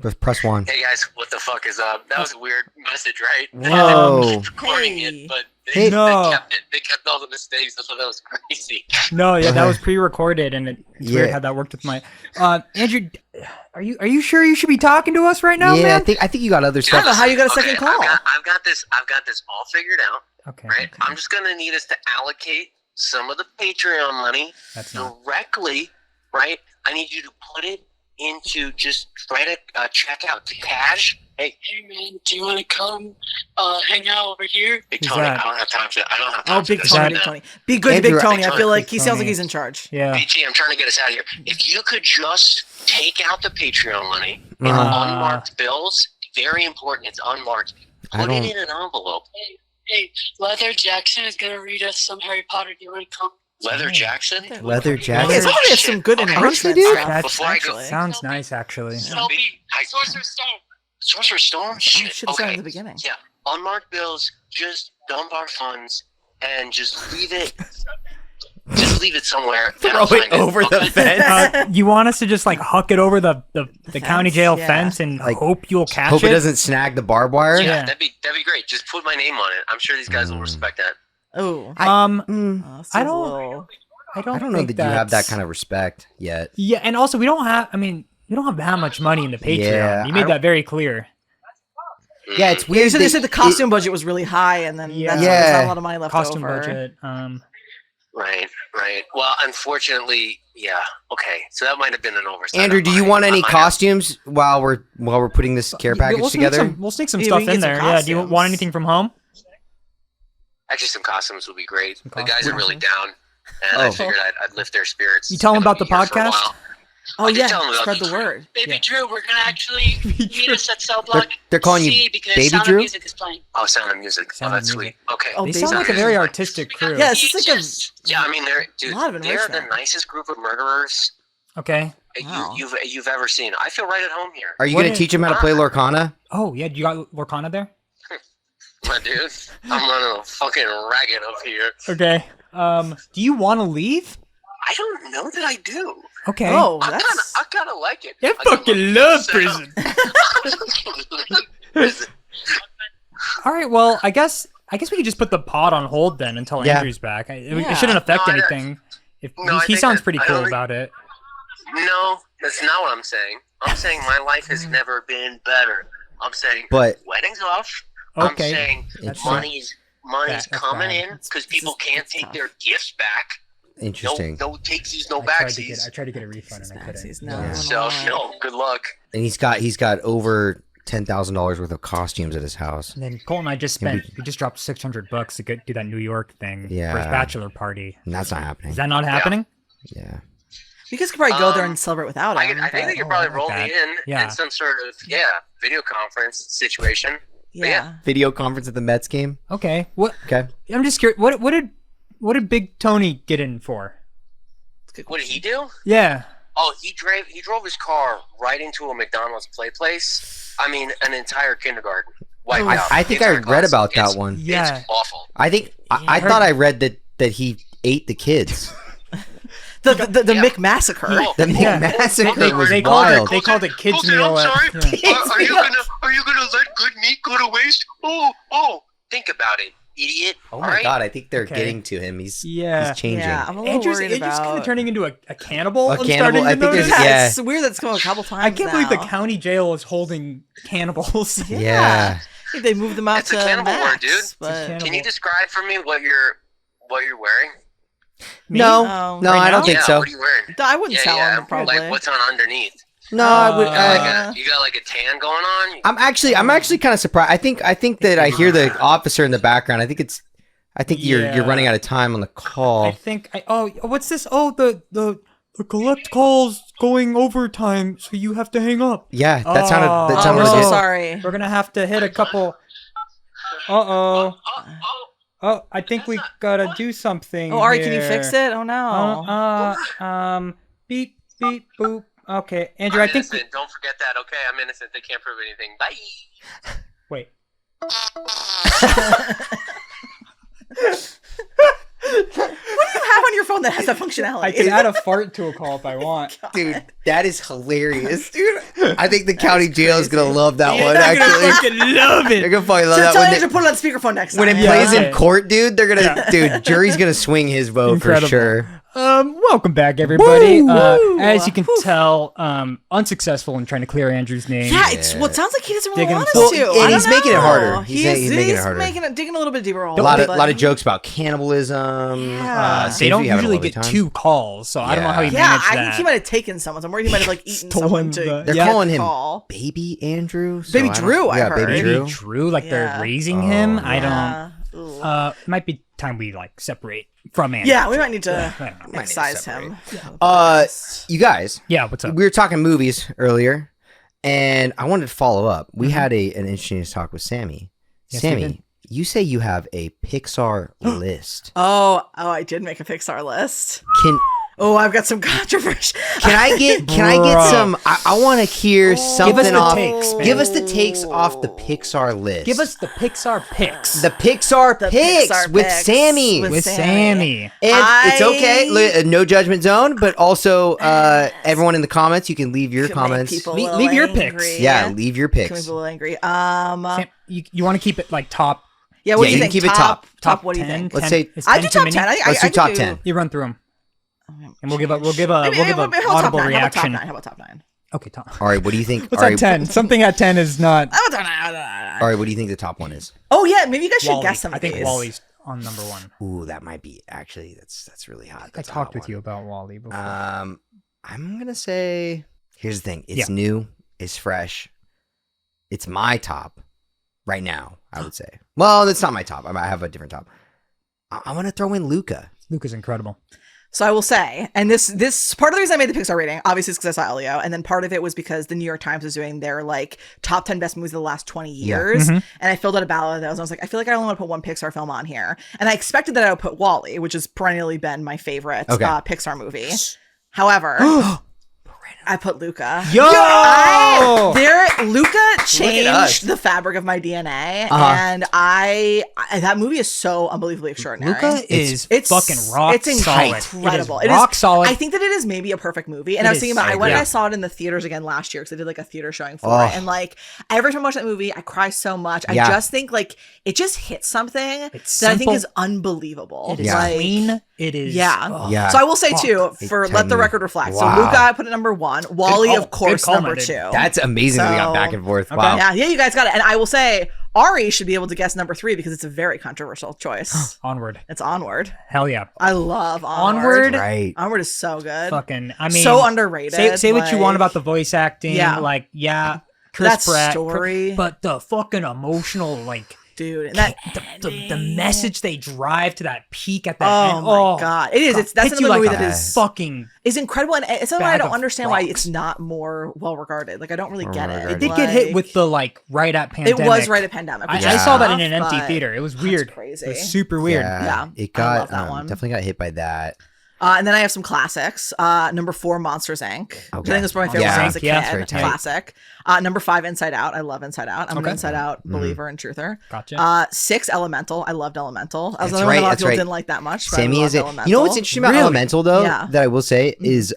just press 1. Hey guys, what the fuck is up? That was a weird message, right? Whoa. Recording Hey. it, but They kept it. They kept all the mistakes. I thought that was crazy. No, yeah, that was pre-recorded, and it's weird how that worked with my. Andrew, are you sure you should be talking to us right now, man? I think you got other stuff. I don't know how you got a second call. I've got this all figured out. Okay. Right. I'm just gonna need us to allocate some of the Patreon money directly. Right. I need you to put it into just write a check out to cash. Hey man, do you want to come hang out over here? Big Tony, I don't have time to. Oh, Big Tony. Be good, Big Tony. I feel like he sounds like he's in charge. Yeah. BT, I'm trying to get us out of here. If you could just take out the Patreon money in unmarked bills, very important. It's unmarked. Put it in an envelope. Hey, Leather Jackson is gonna read us some Harry Potter. Do you want to come? Leather Jackson? Leather Jackson. Okay, somebody has some good announcements. Sounds nice, actually. Sorcerer's Stone. Sorcerer's Stone? Shit. Should have started at the beginning. Yeah. Unmarked bills, just dump our funds and just leave it. Just leave it somewhere. Throw it over the fence. You want us to just like huck it over the county jail fence and hope you'll catch it? Hope it doesn't snag the barbed wire? Yeah, that'd be great. Just put my name on it. I'm sure these guys will respect that. Oh. I don't know that you have that kind of respect yet. Yeah, and also we don't have that much money in the Patreon. Yeah, you made that very clear. Yeah, it's weird. They said the costume budget was really high, and then that's why there's not a lot of money left costume over. budget. Right. Well, unfortunately, yeah. Okay, so that might have been an oversight. Andrew, do you want any costumes while we're putting this care package together? We'll sneak some stuff in there. Yeah. Do you want anything from home? Actually, some costumes would be great. The guys are really down, and I figured I'd lift their spirits. You tell them about the podcast? Oh yeah, spread the word. Baby Drew, we're gonna actually meet us at Cell Block. They're calling you Baby Sound Drew? of Music is playing. Oh, Sound of Music. That's sweet. Okay. They sound like a very artistic crew. Yeah, it's just like Yeah, I mean, they're the nicest group of murderers. Okay. You've ever seen. I feel right at home here. Are you going to teach them how to play Lorcana? Oh yeah, you got Lorcana there? My dude, I'm running a fucking racket up here. Okay. Do you want to leave? I don't know that I do. Okay. Oh, I kind of like it. I fucking love prison. All right. Well, I guess we could just put the pod on hold then until Andrew's back. It shouldn't affect anything. He sounds pretty cool about it. No, that's not what I'm saying. I'm saying my life has never been better. I'm saying weddings off. Okay. I'm saying money's coming in because people can't take their gifts back. Interesting. No takesies, no backsies. I tried to get a refund and I couldn't. No. So good luck. And he's got over $10,000 worth of costumes at his house. And then Cole and I just dropped $600 to do that New York thing for his bachelor party. And that's not happening. Is that not happening? Yeah. You guys could probably go there and celebrate without him. I think they could probably roll me in some sort of video conference situation. Yeah. Video conference at the Mets game. Okay. What? Okay. I'm just curious. What did Big Tony get in for? What did he do? Yeah. Oh, he drove his car right into a McDonald's place. I mean, an entire kindergarten. I think I read about that one. Yeah. It's awful. I think I thought I read that he ate the kids. The Mick Massacre. The Mick Massacre was they wild. They called it kids okay, meal. I'm sorry. Are you gonna let good meat go to waste? Oh, think about it, idiot. Oh my god, I think they're getting to him. He's changing. Yeah, I'm a little worried about. kind of turning into a cannibal. A cannibal. I think there's it's weird that's come a couple times. I can't believe the county jail is holding cannibals. Yeah. I think they moved them out it's to a cannibal Max, word, dude. But... Can you describe for me what you're wearing? No, I don't think so. What are you wearing? I wouldn't tell him probably. Like what's on underneath? No, I would. You got like a tan going on. I'm actually kind of surprised. I think that I hear the officer in the background. I think you're running out of time on the call. What's this? Oh, the collect calls going overtime, so you have to hang up. Yeah, that sounded we're legit. so sorry. We're gonna have to hit a couple. Oh, I think we gotta do something. Oh, Ari, here. can you fix it? Oh no. Beep beep boop. Okay, Andrew, I think. Don't forget that. Okay, I'm innocent. They can't prove anything. Bye. Wait. What do you have on your phone one that has that functionality. I can add a fart to a call if I want. Dude, that is hilarious, dude. I think the county jail is gonna love that one. They're Actually, gonna fucking love it. they're gonna probably love So that tell one. you to put it on speakerphone next time. When it Yeah. plays in Okay. court, dude, they're gonna, dude, jury's gonna swing his vote Incredible. for sure. Welcome back, everybody. Woo! As you can tell, unsuccessful in trying to clear Andrew's name. Yeah, well, it sounds like he doesn't really Digging want himself- us to. Well, and I he's don't making it know. harder. He's making it harder. digging a little bit deeper hole. A lot of jokes about cannibalism. Yeah. They don't usually get 2 calls, so I don't know how he Yeah, managed I that. think he might have taken someone. So I'm worried he might have like eaten Stolen someone to. the- They're Yeah. calling him call. Baby Andrew. So Baby I don't- Drew, I Yeah, heard. Baby Maybe Drew. Drew, like Yeah. they're raising him. I Yeah. don't. Ooh. Might be time we like separate from Andrew. Yeah, we might need to I don't know. Might need to excise separate. him. You guys, Yeah, what's up? we were talking movies earlier, and I wanted to follow up. We had an interesting talk with Sammie. Yes, we Sammie, did. you say you have a Pixar list. Oh, I did make a Pixar list. Can Oh, I've got some controversy. can I get Bro. some? I want to hear something the off. takes, man. Give us the takes off the Pixar list. Give us the Pixar picks. the Pixar The picks Pixar with picks Sammy. with with Sammie. Sammie. And it's okay, no judgment zone, but also everyone in the comments, you can leave your Can make comments. people a Leave little your angry. picks. Yeah, leave your Can make picks. people a little angry. Sam, you want to keep it like top? Yeah, what Yeah, do you you can think? keep it top. Top. What do you 10? think? Let's 10? say- Is I do too top many? 10. Let's do top 10. You run through them, and we'll give a audible reaction. How about top 9? Okay, top. All right, what do you think? What's all at right, 10? Something at 10 is not. How about top 9? all right, what do you think the top one is? Oh yeah, maybe you guys should Wall-E. guess some I of think these. Wally's on number 1. Ooh, that might be actually that's really hot. I That's a talked hot with one. you about Wally before. I'm gonna say. Here's the thing. It's Yeah. new. It's fresh. It's my top right now. I would say. Well, it's not my top. I have a different top. I want to throw in Luca. Luca's incredible. So I will say, and this part of the reason I made the Pixar rating, obviously, is because I saw Elio, and then part of it was because the New York Times was doing their like top 10 best movies of the last 20 years, and I filled out a ballot of those. And I was like, I feel like I only want to put one Pixar film on here, and I expected that I would put Wall-E, which has perennially been my favorite Pixar movie. However, I put Luca. Luca changed the fabric of my DNA, and that movie is so unbelievably extraordinary. Luca is it's fucking rock it's solid. incredible. It is rock solid. I think that it is maybe a perfect movie. And It I was is. thinking about I I went and agree. I saw it in the theaters again last year because I did like a theater showing for it. And like every time I watch that movie, I cry so much. I just think like it just hits something It's that I think simple. is unbelievable. It is Like, clean. It is. yeah. oh. Yeah. So I will say too, It for turned let the me- record reflect. Wow. So Luca I put at number 1. Wally, call. of course, Good call, number my dude. 2. That's amazing that we got So- back and forth. Okay. Wow. Yeah, you guys got it. And I will say Ari should be able to guess number 3 because it's a very controversial choice. Onward. It's Onward. Hell yeah. I love Onward. Right. Onward is so good. Fucking. I mean, so underrated. Say what you want like- about the voice acting. Yeah. Like, yeah. Chris That Pratt, story. but the fucking emotional, like, dude. And that the message they drive to that peak at that oh end. my god, it is. It's that's hits you another movie like that a is fucking. is incredible, and it's something I bag don't of understand why rocks. it's not more well regarded. Like I don't really get it. regarded. It did get hit with the like right at pandemic. It was right at pandemic. I, which I is saw that in tough, an empty but theater. It was that's weird. crazy. It was super weird. Yeah, It I got love that one. definitely got hit by that. And then I have some classics. Number 4, Monsters Inc. Which I think was one of my favorite Yeah. movies as a Yeah, kid. very tight. Classic. Number 5, Inside Out. I love Inside Out. I'm an Okay. Inside Out believer and truther. Gotcha. 6, Elemental. I loved Elemental. I was That's the one that a lot right, of people that's right. didn't like that much. But Sammy I is loved it. Elemental. You know what's interesting about Really? Elemental though Yeah. that I will say is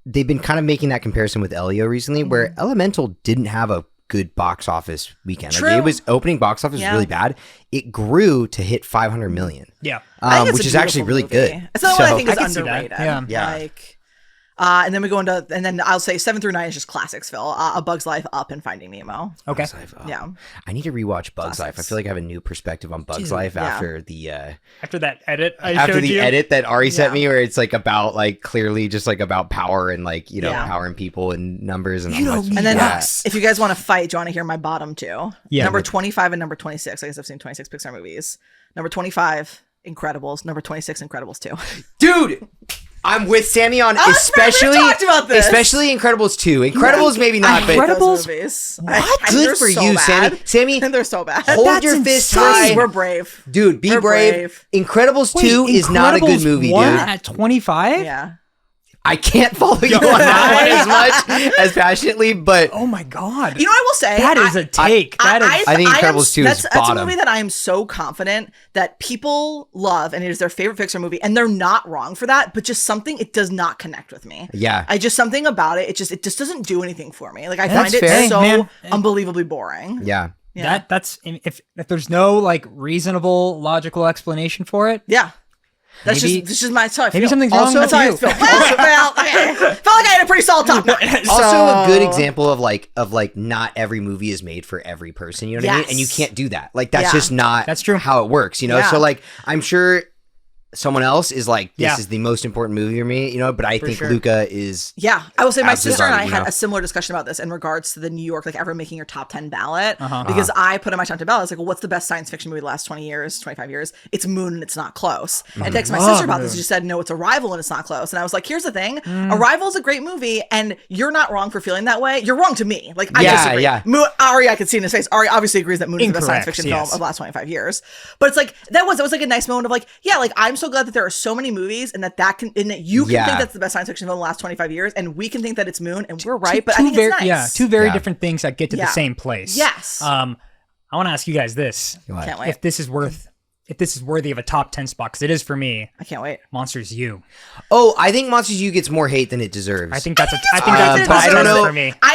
they've been kind of making that comparison with Elio recently, where Elemental didn't have a good box office weekend. True. Like it was opening box office was really bad. It grew to hit 500 million. Yeah. I think it's which a is actually really beautiful movie. good. It's not what I So- think is I can see that. underrated. Yeah. Yeah. Like, and then we go into, and then I'll say 7 through 9 is just classics, Phil. A Bug's Life, Up, and Finding Nemo. Okay. Bugs Life, oh. Yeah. I need to rewatch Bugs Life. I Classics. feel like I have a new perspective on Bugs Dude, Life yeah. after the After that edit I after showed the you. edit that Ari sent Yeah. me, where it's like about like clearly just like about power and like Yeah. powering people and numbers and You don't need And then yeah. if you guys want to fight, do you want to hear my bottom 2? Yeah. Number 25 and number 26. I guess I've seen 26 Pixar movies. Number 25, Incredibles. Number 26, Incredibles 2. Dude, I'm with Sammy on Oh, especially we talked about this. especially Incredibles 2. Incredibles maybe not, I but hate those Incredibles? movies. what? I- Good they're for so you, bad. Sammy. And they're so bad. Hold That's your fist insane. high. We're brave. Dude, be We're brave. brave. Incredibles Wait, 2 is not a good Incredibles movie, 1 dude. at 25? Yeah. I can't follow you on that one as much as passionately, but oh my god, I will say that is a take. I think Incredibles 2 is bottom. That's a movie that I am so confident that people love, and it is their favorite Pixar movie, and they're not wrong for that. But just something, it does not connect with me. Yeah, something about it. It just doesn't do anything for me. Like I find it so unbelievably boring. Yeah. That's if there's no like reasonable logical explanation for it. Yeah. That's just my thought. Maybe something's wrong with you. Felt like I had a pretty solid top notch. Also, a good example of like not every movie is made for every person. You know what I mean? And you can't do that. Like that's just not. That's true. How it works. You know. So like I'm sure someone else is like, this is the most important movie for me, but I think Luca is. Yeah, I will say my sister and I had a similar discussion about this in regards to the New York, like ever making your top 10 ballot, because I put in my top 10 ballot. I was like, well, what's the best science fiction movie the last 20 years, 25 years? It's Moon and it's not close. And I texted my sister about this. She said, no, it's Arrival and it's not close. And I was like, here's the thing. Arrival is a great movie and you're not wrong for feeling that way. You're wrong to me. Like, I disagree. Ari, I could see in his face. Ari obviously agrees that Moon is the best science fiction film of the last 25 years. But it's like, that was like a nice moment of like, like, I'm so glad that there are so many movies and that you can think that's the best science fiction film in the last 25 years and we can think that it's Moon and we're right, but I think it's nice. Yeah, two very different things that get to the same place. Yes. I want to ask you guys this. Can't wait. If this is worthy of a top 10 spot, because it is for me. I can't wait. Monsters U. Oh, I think Monsters U gets more hate than it deserves. I think that's I don't know.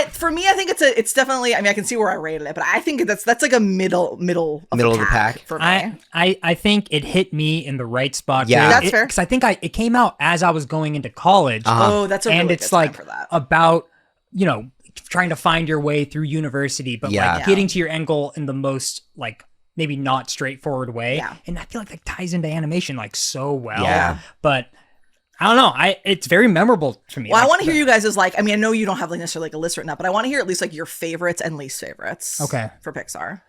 For me, I think it's definitely. I mean, I can see where I rated it, but I think that's like a middle of the pack for me. I think it hit me in the right spot. Yeah, that's fair. Because I think it came out as I was going into college. Oh, that's a really good it's like time for that. about trying to find your way through university, but like getting to your end goal in the most like maybe not straightforward way. Yeah. And I feel like that ties into animation like so well. Yeah. But I don't know. It's very memorable to me. Well, I want to hear you guys I know you don't have like necessarily like a list written up, but I want to hear at least like your favorites and least favorites. Okay. For Pixar.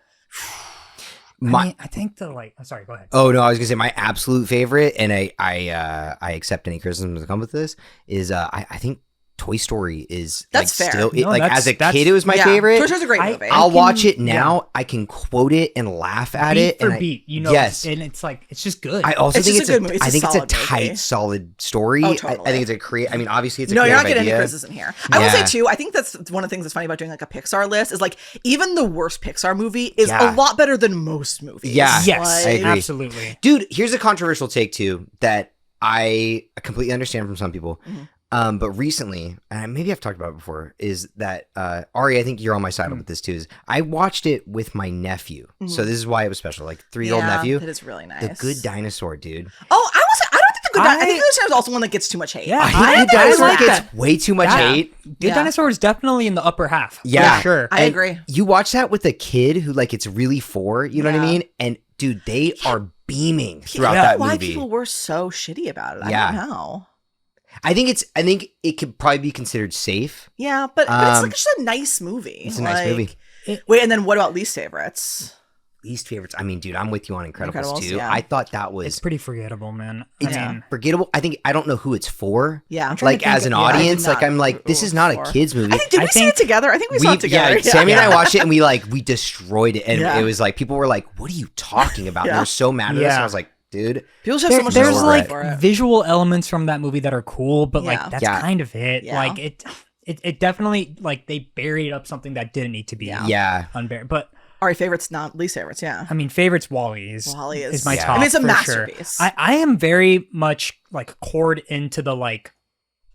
I think sorry, go ahead. Oh no, I was gonna say my absolute favorite, and I accept any criticism that come with this, is I think Toy Story is that's like fair. still as a kid it was my favorite. Toy Story's a great movie. I'll watch it now. I can quote it and laugh at it. For beat, yes, and it's like it's just good. I also think it's a good movie. I think it's a tight, movie. Solid story. Oh, totally. I think it's I mean, obviously it's a you're not getting any criticism here. I will say too. I think that's one of the things that's funny about doing like a Pixar list is like even the worst Pixar movie is a lot better than most movies. Yeah, yes, I agree. Absolutely, dude. Here's a controversial take too that I completely understand from some people. But recently, and maybe I've talked about it before, is that Ari, I think you're on my side with this too. Is I watched it with my nephew, so this is why it was special. Like 3-year-old nephew. It is really nice. The Good Dinosaur, dude. Oh, I don't think the Good Dinosaur. I think the Good Dinosaur is also one that gets too much hate. Yeah, I think Good Dinosaur gets way too much hate. Good Dinosaur is definitely in the upper half. Yeah, for sure. I agree. You watch that with a kid who like it's really for, you know what I mean? And dude, they are beaming throughout that movie. Why people were so shitty about it? I don't know. I think it could probably be considered safe. Yeah, but it's like just a nice movie. It's a nice movie. Wait, and then what about least favorites? Least favorites. I mean, dude, I'm with you on Incredibles too. Yeah. I thought that was it's pretty forgettable, man. It's forgettable. I don't know who it's for. Yeah, like as an audience, like I'm like, this is not a kids movie. Did we see it together? I think we saw it together. Yeah, Sammie and I watched it and we destroyed it, and it was like people were like, "What are you talking about?" And they were so mad at us. And I was like, dude, people have so much there's like for it. visual elements from that movie that are cool, but like that's kind of it. Yeah. Like it definitely like they buried up something that didn't need to be unburied. But our favorites, not least favorites. Yeah, I mean, favorites. Wall-E is my top. I mean, it's a for masterpiece. Sure. I am very much like cored into the like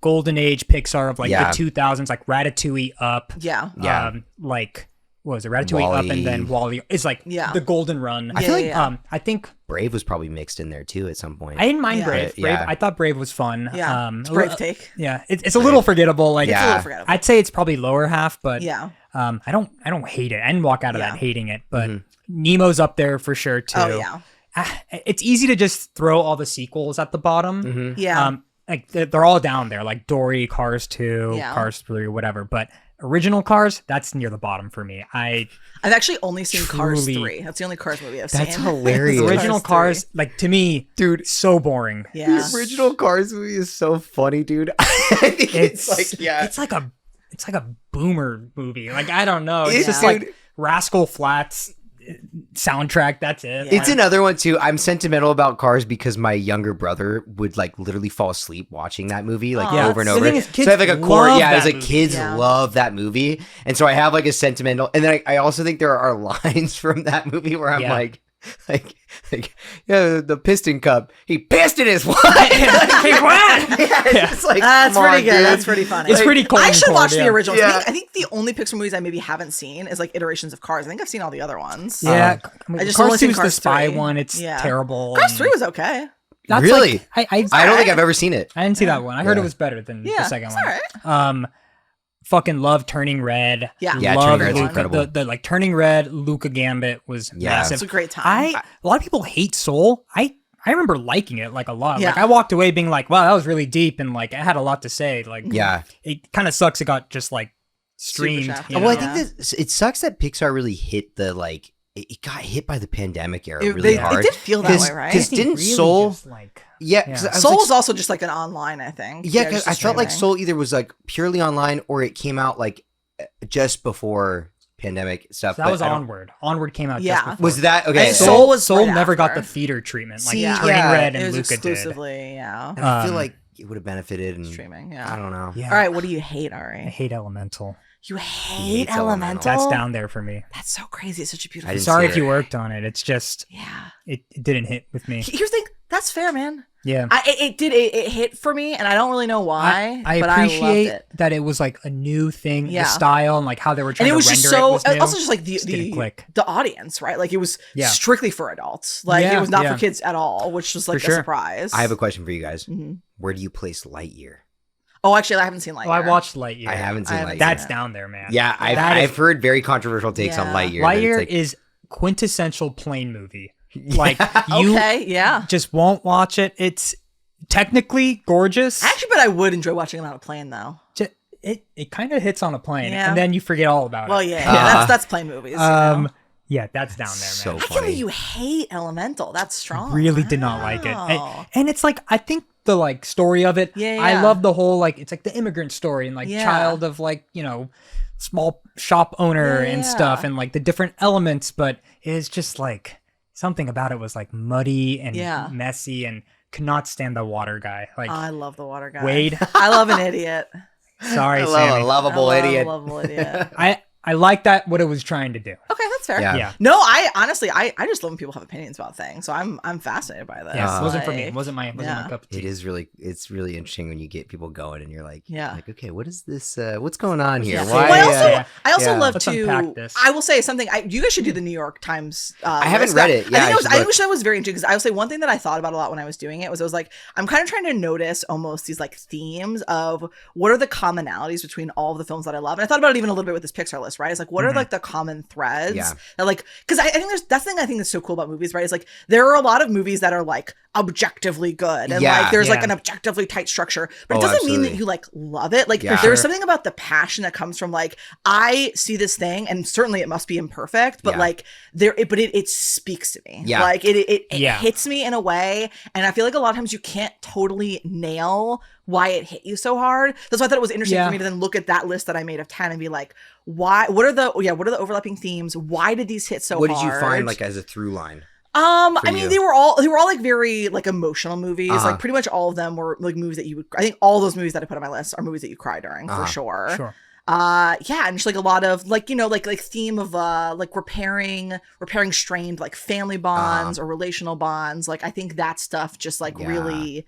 golden age Pixar of like the 2000s, like Ratatouille up. Yeah. Like. What was it? Ratatouille Wall-E. up and then Wall-E. It's like the golden run. I feel like I think Brave was probably mixed in there too at some point. I didn't mind Brave. Yeah. I thought Brave was fun. Yeah, it's a brave take. Yeah, it's a little forgettable. Like it's a little forgettable. I'd say it's probably lower half, but I don't hate it. I didn't walk out of that hating it, but Nemo's up there for sure too. Oh yeah, it's easy to just throw all the sequels at the bottom. Yeah, like they're all down there, like Dory, Cars 2, Cars 3, whatever. But original Cars, that's near the bottom for me. I've actually only seen Cars 3. That's the only Cars movie I've seen. That's hilarious. Original Cars, like to me, dude, so boring. Yeah. The original Cars movie is so funny, dude. I think it's like it's like a boomer movie. Like I don't know. It's just like Rascal Flatts soundtrack. That's it. It's another one too. I'm sentimental about Cars because my younger brother would like literally fall asleep watching that movie like over and over. So I have like a core. Yeah, it's like kids love that movie, and so I have like a sentimental. And then I also think there are lines from that movie where I'm like, the piston cup. He pissed in his what? It's like, that's pretty good. Dude. That's pretty funny. It's pretty cool. I should watch the originals. I think the only Pixar movies I maybe haven't seen is like iterations of Cars. I think I've seen all the other ones. Yeah, I just Cars only 2 seen is the Cars spy 3. one. It's terrible. Cars 3 was okay. That's really? Like, I don't think I've ever seen it. I didn't see that one. I heard it was better than the second one. All right. Fucking love Turning Red. Yeah, Turning Red's incredible. The like Turning Red, Luca Gambit was massive. It's a great time. A lot of people hate Soul. I remember liking it like a lot. Like I walked away being like, wow, that was really deep and like it had a lot to say. Like it kind of sucks. It got just like streamed. Well, I think that it sucks that Pixar really hit the like. It got hit by the pandemic era really hard. It did feel that way, right? Because didn't Soul? Soul was also just like an online, I think. Yeah, because I felt like Soul either was like purely online or it came out like just before pandemic stuff. So that was Onward. Onward came out just before. Was that okay? And Soul never got after. the theater treatment like Turning Red and it was Luca exclusively, did. And I feel like it would have benefited in streaming. I don't know. All right, what do you hate, Ari? I hate Elemental. You hate Elemental? That's down there for me. That's so crazy. It's such a beautiful. Sorry if you worked on it. It's just it didn't hit with me. Here's the thing. That's fair, man. Yeah, it hit for me, and I don't really know why. I appreciate that it was like a new thing, the style and like how they were trying to render it. And it was also just like the audience, right? Like it was strictly for adults. Like it was not for kids at all, which was like a surprise. I have a question for you guys. Where do you place Lightyear? Oh, actually, I haven't seen Lightyear. Oh, I watched Lightyear. I haven't seen Lightyear. That's down there, man. Yeah, I've heard very controversial takes on Lightyear. Lightyear is quintessential plane movie. Like you just won't watch it. It's technically gorgeous. Actually, but I would enjoy watching it on a plane, though. It kind of hits on a plane, and then you forget all about it. Well, that's plane movies. Yeah, that's down there, man. So I can't believe you hate Elemental. That's strong. Really did not like it, and it's like I think the like story of it. I love the whole like it's like the immigrant story and like child of like small shop owner and stuff and like the different elements, but it's just like something about it was like muddy and messy and could not stand the water guy. Like I love the water guy. Wade. I love an idiot. Sorry, I Sammie. love a lovable idiot. I like that what it was trying to do. Okay, that's fair. Yeah. No, I honestly I just love when people have opinions about things. So I'm fascinated by this. Yeah, it wasn't for me. It wasn't my cup of tea. It's really interesting when you get people going and you're like, okay, what is this? What's going on here? Why? Well, I also love Let's to. unpack this. I will say something. You guys should do the New York Times. I haven't read it. Yeah, I wish that was very interesting because I would say one thing that I thought about a lot when I was doing it was like I'm kind of trying to notice almost these like themes of what are the commonalities between all of the films that I love, and I thought about it even a little bit with this Pixar list, right? It's like what are like the common threads that like because I think that's the thing I think is so cool about movies, right? It's like there are a lot of movies that are like objectively good and like there's like an objectively tight structure, but it doesn't mean that you like love it. Like there's something about the passion that comes from like I see this thing and certainly it must be imperfect, but like it speaks to me. Like it hits me in a way, and I feel like a lot of times you can't totally nail why it hit you so hard. That's why I thought it was interesting for me to then look at that list that I made of 10 and be like, what are the overlapping themes? Why did these hit so hard? What did you find like as a through line? I mean, they were all like very like emotional movies. Like pretty much all of them were like movies that you would. I think all those movies that I put on my list are movies that you cry during for sure. Sure. And just like a lot of like like theme of like repairing strained like family bonds or relational bonds. Like I think that stuff just like really.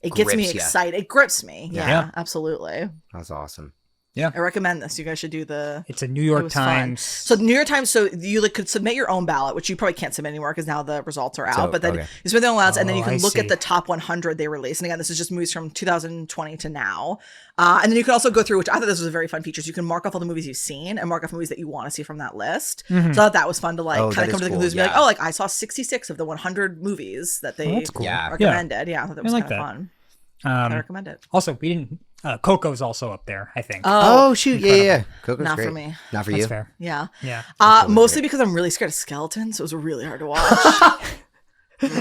It gets me excited. It grips me. Yeah, absolutely. That's awesome. Yeah, I recommend this. You guys should do the. It's a New York Times. So the New York Times. So you like could submit your own ballot, which you probably can't submit anymore because now the results are out. But then you submit their own ballots, and then you can look at the top 100 they released. And again, this is just movies from 2020 to now. And then you can also go through, which I thought this was a very fun feature. So you can mark off all the movies you've seen and mark off movies that you want to see from that list. So I thought that was fun to like kind of come to the conclusion, be like, oh, like I saw 66 of the 100 movies that they recommended. Yeah, I thought that was kind of fun. I recommend it. Also, we didn't. Coco's also up there, I think. Oh shoot, yeah. Coco's not great. for me. Not for That's you. fair. Yeah. Yeah. Mostly because I'm really scared of skeletons, so it was really hard to watch. Really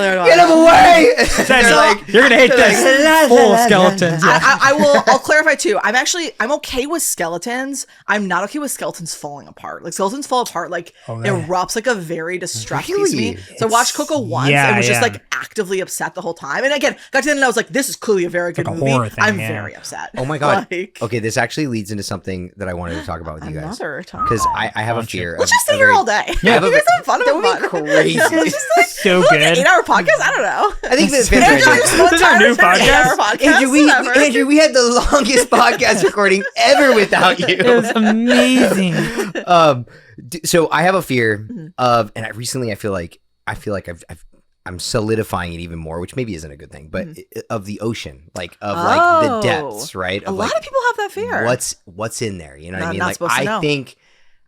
hard to Get him away! They're like, you're gonna hate this. Full of skeletons. I'll clarify too. I'm okay with skeletons. I'm not okay with skeletons falling apart. Like skeletons fall apart, like erupts like a very distressed piece of me. So I watched Coco once and was just like actively upset the whole time. And again, got to the end and I was like, this is clearly a very good movie. I'm very upset. Oh my god. Okay, this actually leads into something that I wanted to talk about with you guys. Because I have a fear. Let's just stay here all day. Yeah, you guys have fun. That would be crazy. Just like, so good. Like an 8-hour podcast? I don't know. I think that's This is our new podcast. Andrew, we had the longest podcast recording ever without you. It was amazing. So I have a fear of, and I feel like I'm solidifying it even more, which maybe isn't a good thing, but of the ocean, like the depths, right? A lot of people have that fear. What's in there? You know what I mean? Like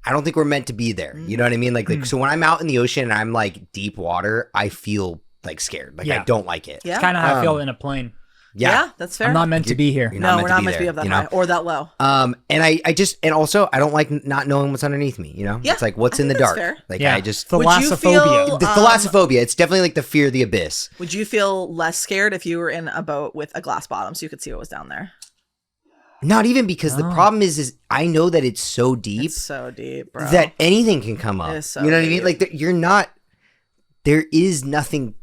I don't think we're meant to be there. You know what I mean? Like so when I'm out in the ocean and I'm like deep water, I feel like scared. Like I don't like it. It's kind of how I feel in a plane. Yeah, that's fair. I'm not meant to be here. No, we're not meant to be up that high or that low. And and also I don't like not knowing what's underneath me. You know, it's like what's in the dark. Fair. Like I just thalassophobia. The thalassophobia. It's definitely like the fear of the abyss. Would you feel less scared if you were in a boat with a glass bottom so you could see what was down there? Not even because the problem is I know that it's so deep. It's so deep, bro. That anything can come up. So you know what I mean? Like you're not. There is nothing.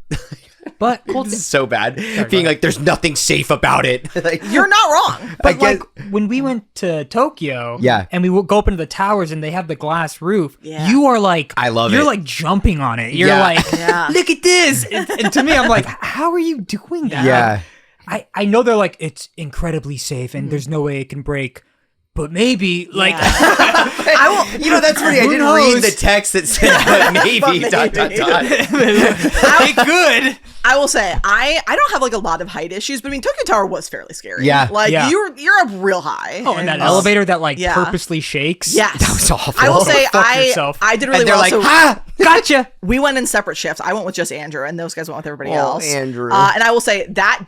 But it's so bad being like there's nothing safe about it. Like, you're not wrong. But like when we went to Tokyo, and we would go up into the towers and they have the glass roof. You are like, I love you're it. Like jumping on it. You're like, look at this. And to me, I'm like, how are you doing that? Yeah. I know they're like, it's incredibly safe and there's no way it can break. But maybe, like, I will. You know, that's funny. I didn't read the text that said, but maybe. It could. I will say, I don't have like a lot of height issues, but I mean, Tokyo Tower was fairly scary. Yeah. Like, you're up real high. Oh, and that elevator that like purposely shakes. Yes. That was awful. I will say, I did really and they're well. like, so ha! Gotcha. We went in separate shifts. I went with just Andrew, and those guys went with everybody else. Andrew. And I will say that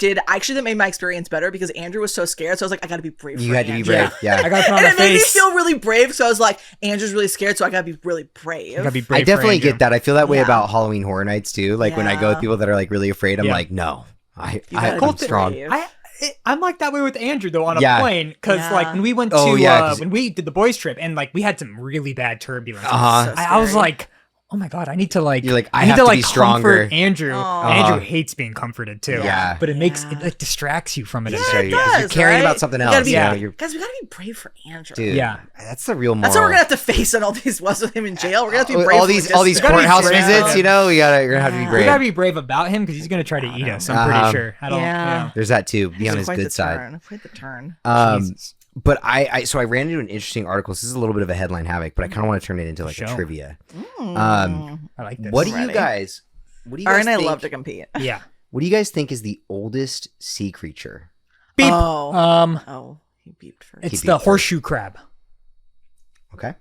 made my experience better because Andrew was so scared. So I was like, I gotta be brave. You had to be brave. Yeah. I gotta put on and a it made me face. feel really brave. So I was like, Andrew's really scared, so I gotta be really brave. I definitely get that. I feel that way about Halloween Horror Nights too. Like when I go with people that are like really afraid, I'm like, no, I'm strong. I'm like that way with Andrew though on a plane because like when we went to when we did the boys trip and like we had some really bad turbulence. I was like, oh my god, I need to like. You're like, I have to be stronger. Andrew. Andrew hates being comforted too. Yeah, but it makes it like distracts you from it. Yeah, it does, you're caring about something else. Guys, we gotta be brave for Andrew. Dude, that's the real moral. That's what we're gonna have to face on all these was with him in jail. We're gonna have to be brave. All these courthouse visits. You know, you're gonna have to be brave. We gotta be brave about him because he's gonna try to eat us. I'm pretty sure. I don't. There's that too. Be on his good side. Quite the turn. But I ran into an interesting article. This is a little bit of a headline havoc, but I kind of want to turn it into like a trivia. I like this. What do you guys Ari and I love to compete. Yeah. What do you guys think is the oldest sea creature? Beep. He beeped first. It's the horseshoe crab. Okay.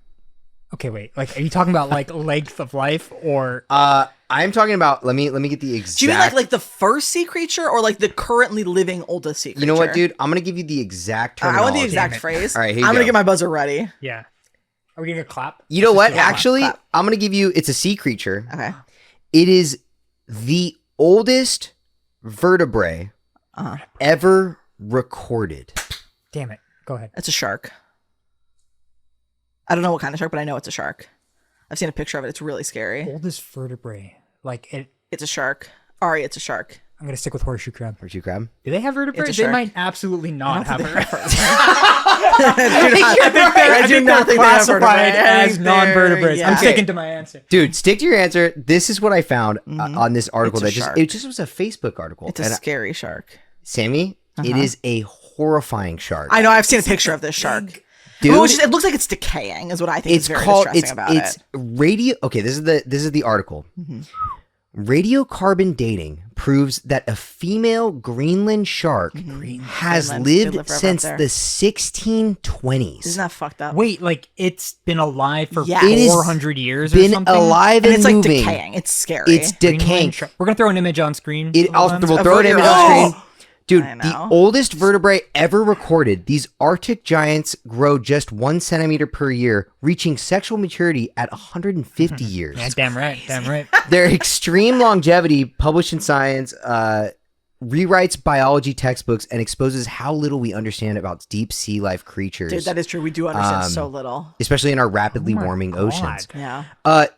Okay, wait. Like, are you talking about like length of life or? I'm talking about. Let me get the exact. Do you mean like the first sea creature or like the currently living oldest sea creature? You know what, dude? I'm gonna give you the exact terminology. I want the exact phrase. All right, here I'm you gonna go. get my buzzer ready. Yeah. Are we getting a clap? You know what? Actually, clap. I'm gonna give you. It's a sea creature. Okay. It is the oldest vertebrae ever recorded. Damn it. Go ahead. It's a shark. I don't know what kind of shark, but I know it's a shark. I've seen a picture of it. It's really scary. Oldest vertebrae. Like it. It's a shark. Ari, it's a shark. I'm gonna stick with horseshoe crab. Horseshoe crab. Do they have vertebrae? It's a They shark. might absolutely not have vertebrae. I do not think they're classified as non-vertebrates. Yeah. I'm sticking to my answer. Dude, stick to your answer. This is what I found on this article. It's a shark. It just was a Facebook article. It's a scary shark. Sammie, it is a horrifying shark. I know. I've seen a picture of this shark. Dude, It looks like it's decaying. Is what I think. it's is very called. distressing about It's it. radio. Okay, this is the article. Radiocarbon dating proves that a female Greenland shark has Greenland. They lived live forever since up the there. 1620s. Isn't that fucked up? Wait, like it's been alive for Yes. It has 400 years or been something? alive and and it's like moving. decaying. It's scary. It's decaying. Greenland shark. We're gonna throw an image on screen. We'll throw an image Oh! on screen. Dude, the oldest vertebrae ever recorded, these Arctic giants grow just 1 centimeter per year, reaching sexual maturity at 150 years. Yeah, damn right. Their extreme longevity, published in Science, rewrites biology textbooks and exposes how little we understand about deep sea life creatures. Dude, that is true. We do understand so little. Especially in our rapidly warming oceans. Yeah.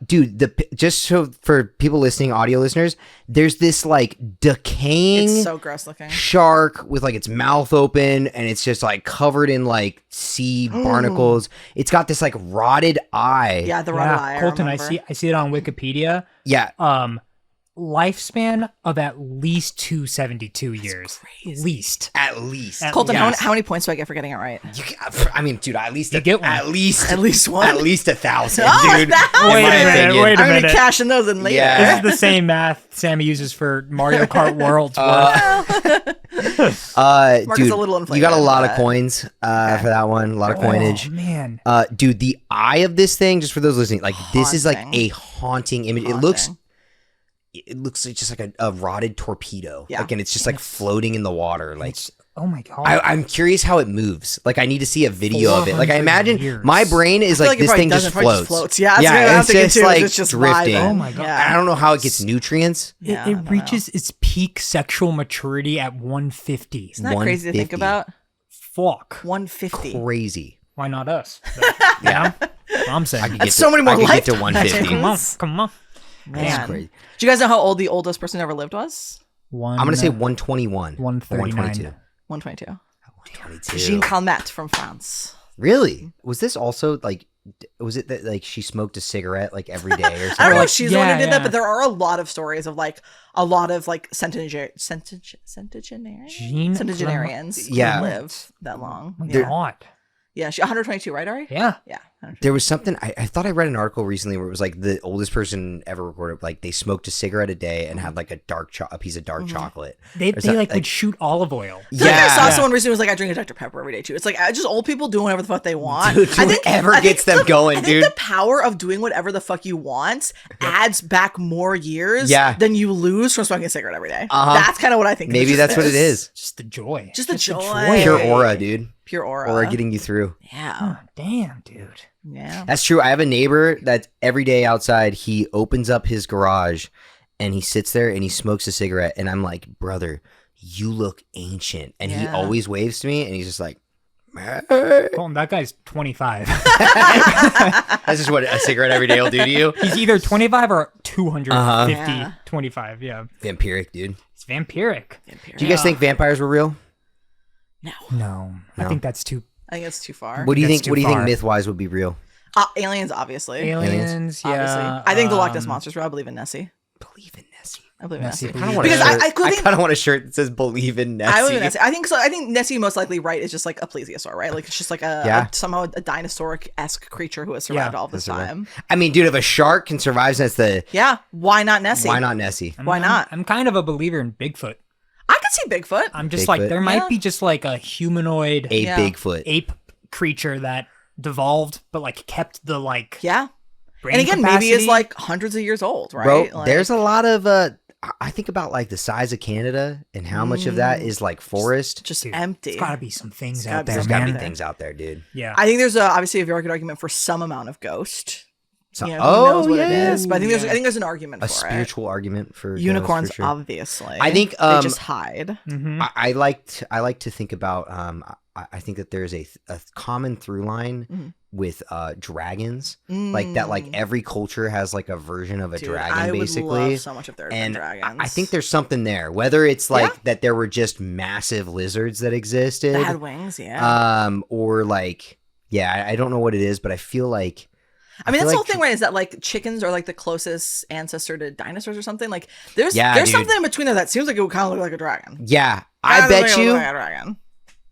Dude, just so for people listening, audio listeners, there's this like decaying It's so gross looking shark with like its mouth open and it's just like covered in like sea barnacles. It's got this like rotted eye. Yeah, the rotted eye. Colton, I see it on Wikipedia. Yeah. Lifespan of at least 272 years. Least. At least. Colton, how many points do I get for getting it right? I mean, dude, at least get one. At least one. At least 1,000, Oh, dude. Wait a minute. I'm gonna cash in those in later. Yeah. This is the same math Sammie uses for Mario Kart Worlds. Mark is dude, a little inflated, you got a lot but- of coins for that one. A lot of coinage. Oh, man. Dude, the eye of this thing, just for those listening, like this is like a haunting image. It looks like just like a rotted torpedo. Yeah. Like, and it's just like floating in the water. Like, oh my God. I'm curious how it moves. Like, I need to see a video of it. Like, I imagine years. my brain is like this thing just floats. Yeah, it's just like drifting. Oh my God. I don't know how it gets nutrients. It reaches its peak sexual maturity at 150. Isn't that crazy to think about? Fuck. 150. Crazy. Why not us? Yeah. I'm saying. That's so many more life. Get to lifetimes. 150. Come on. Man. Crazy. Do you guys know how old the oldest person ever lived was? I'm gonna say 121. 139. 122. 122. Jean Calmette from France. Really? Was this also like? Was it that like she smoked a cigarette like every day or something? I don't know if she's the one who did that, but there are a lot of stories of like a lot of like centenarians Yeah. who live that long. Oh my God. Yeah, she 122, right, Ari? Yeah. Yeah. There was something I thought I read an article recently where it was like the oldest person ever recorded, like they smoked a cigarette a day and had like a piece of dark chocolate. They like would shoot olive oil. I think I saw someone recently who was like, I drink a Dr. Pepper every day too. It's like just old people doing whatever the fuck they want. Dude, whatever gets them going, dude. I think the power of doing whatever the fuck you want adds back more years than you lose from smoking a cigarette every day. That's kind of what I think. Maybe that's what it is. Just the joy. Just the joy. Pure aura, dude. Pure aura. Aura getting you through. Yeah. Oh, damn, dude. Yeah. That's true. I have a neighbor that every day outside, he opens up his garage and he sits there and he smokes a cigarette. And I'm like, brother, you look ancient. And he always waves to me and he's just like, Colton, that guy's 25. That's just what a cigarette every day will do to you. He's either 25 or 250. 25, yeah. Vampiric, dude. It's vampiric. Do you guys think vampires were real? No. I think that's too. I think it's too far. What do you That's think? What do you too think far. myth-wise would be real? Aliens, obviously. Aliens, yeah. Obviously. I think the Loch Ness Monster's real. I believe in Nessie. Believe in Nessie. I believe in Nessie. I kind of want Because I kind of want a shirt that says "Believe in Nessie." I believe in Nessie. I think so. I think Nessie most likely is just like a plesiosaur, right? Like it's just like somehow a dinosaur-esque creature who has survived all this time. I mean, dude, if a shark can survive since why not Nessie? why not Nessie? Why not? I'm kind of a believer in Bigfoot. I could see Bigfoot. I'm just Bigfoot. like, there might be just like a humanoid Bigfoot ape creature that devolved, but like kept the like brain and again, capacity. maybe it's like hundreds of years old, right? bro. Like, There's a lot of I think about like the size of Canada and how much of that is like forest. just Dude, empty. There's gotta be some things gotta out be there, There's man. gotta be things out there, dude. Yeah. I think there's obviously a very good argument for some amount of ghost. So, Who knows what it is? But I think there's an argument for a spiritual argument for unicorns. ghosts, for sure. Obviously, I think they just hide. I like to think about I think that there's a common through line with dragons, like that. Like every culture has like a version of a dragon, basically. I would love so much if there had been dragons. I think there's something there. Whether it's like that there were just massive lizards that existed, that had wings, or like I don't know what it is, but I feel like. I mean, that's the whole thing, right? Is that like chickens are like the closest ancestor to dinosaurs or something? Like there's something in between there that seems like it would kind of look like a dragon. Yeah, I bet you. Like a dragon.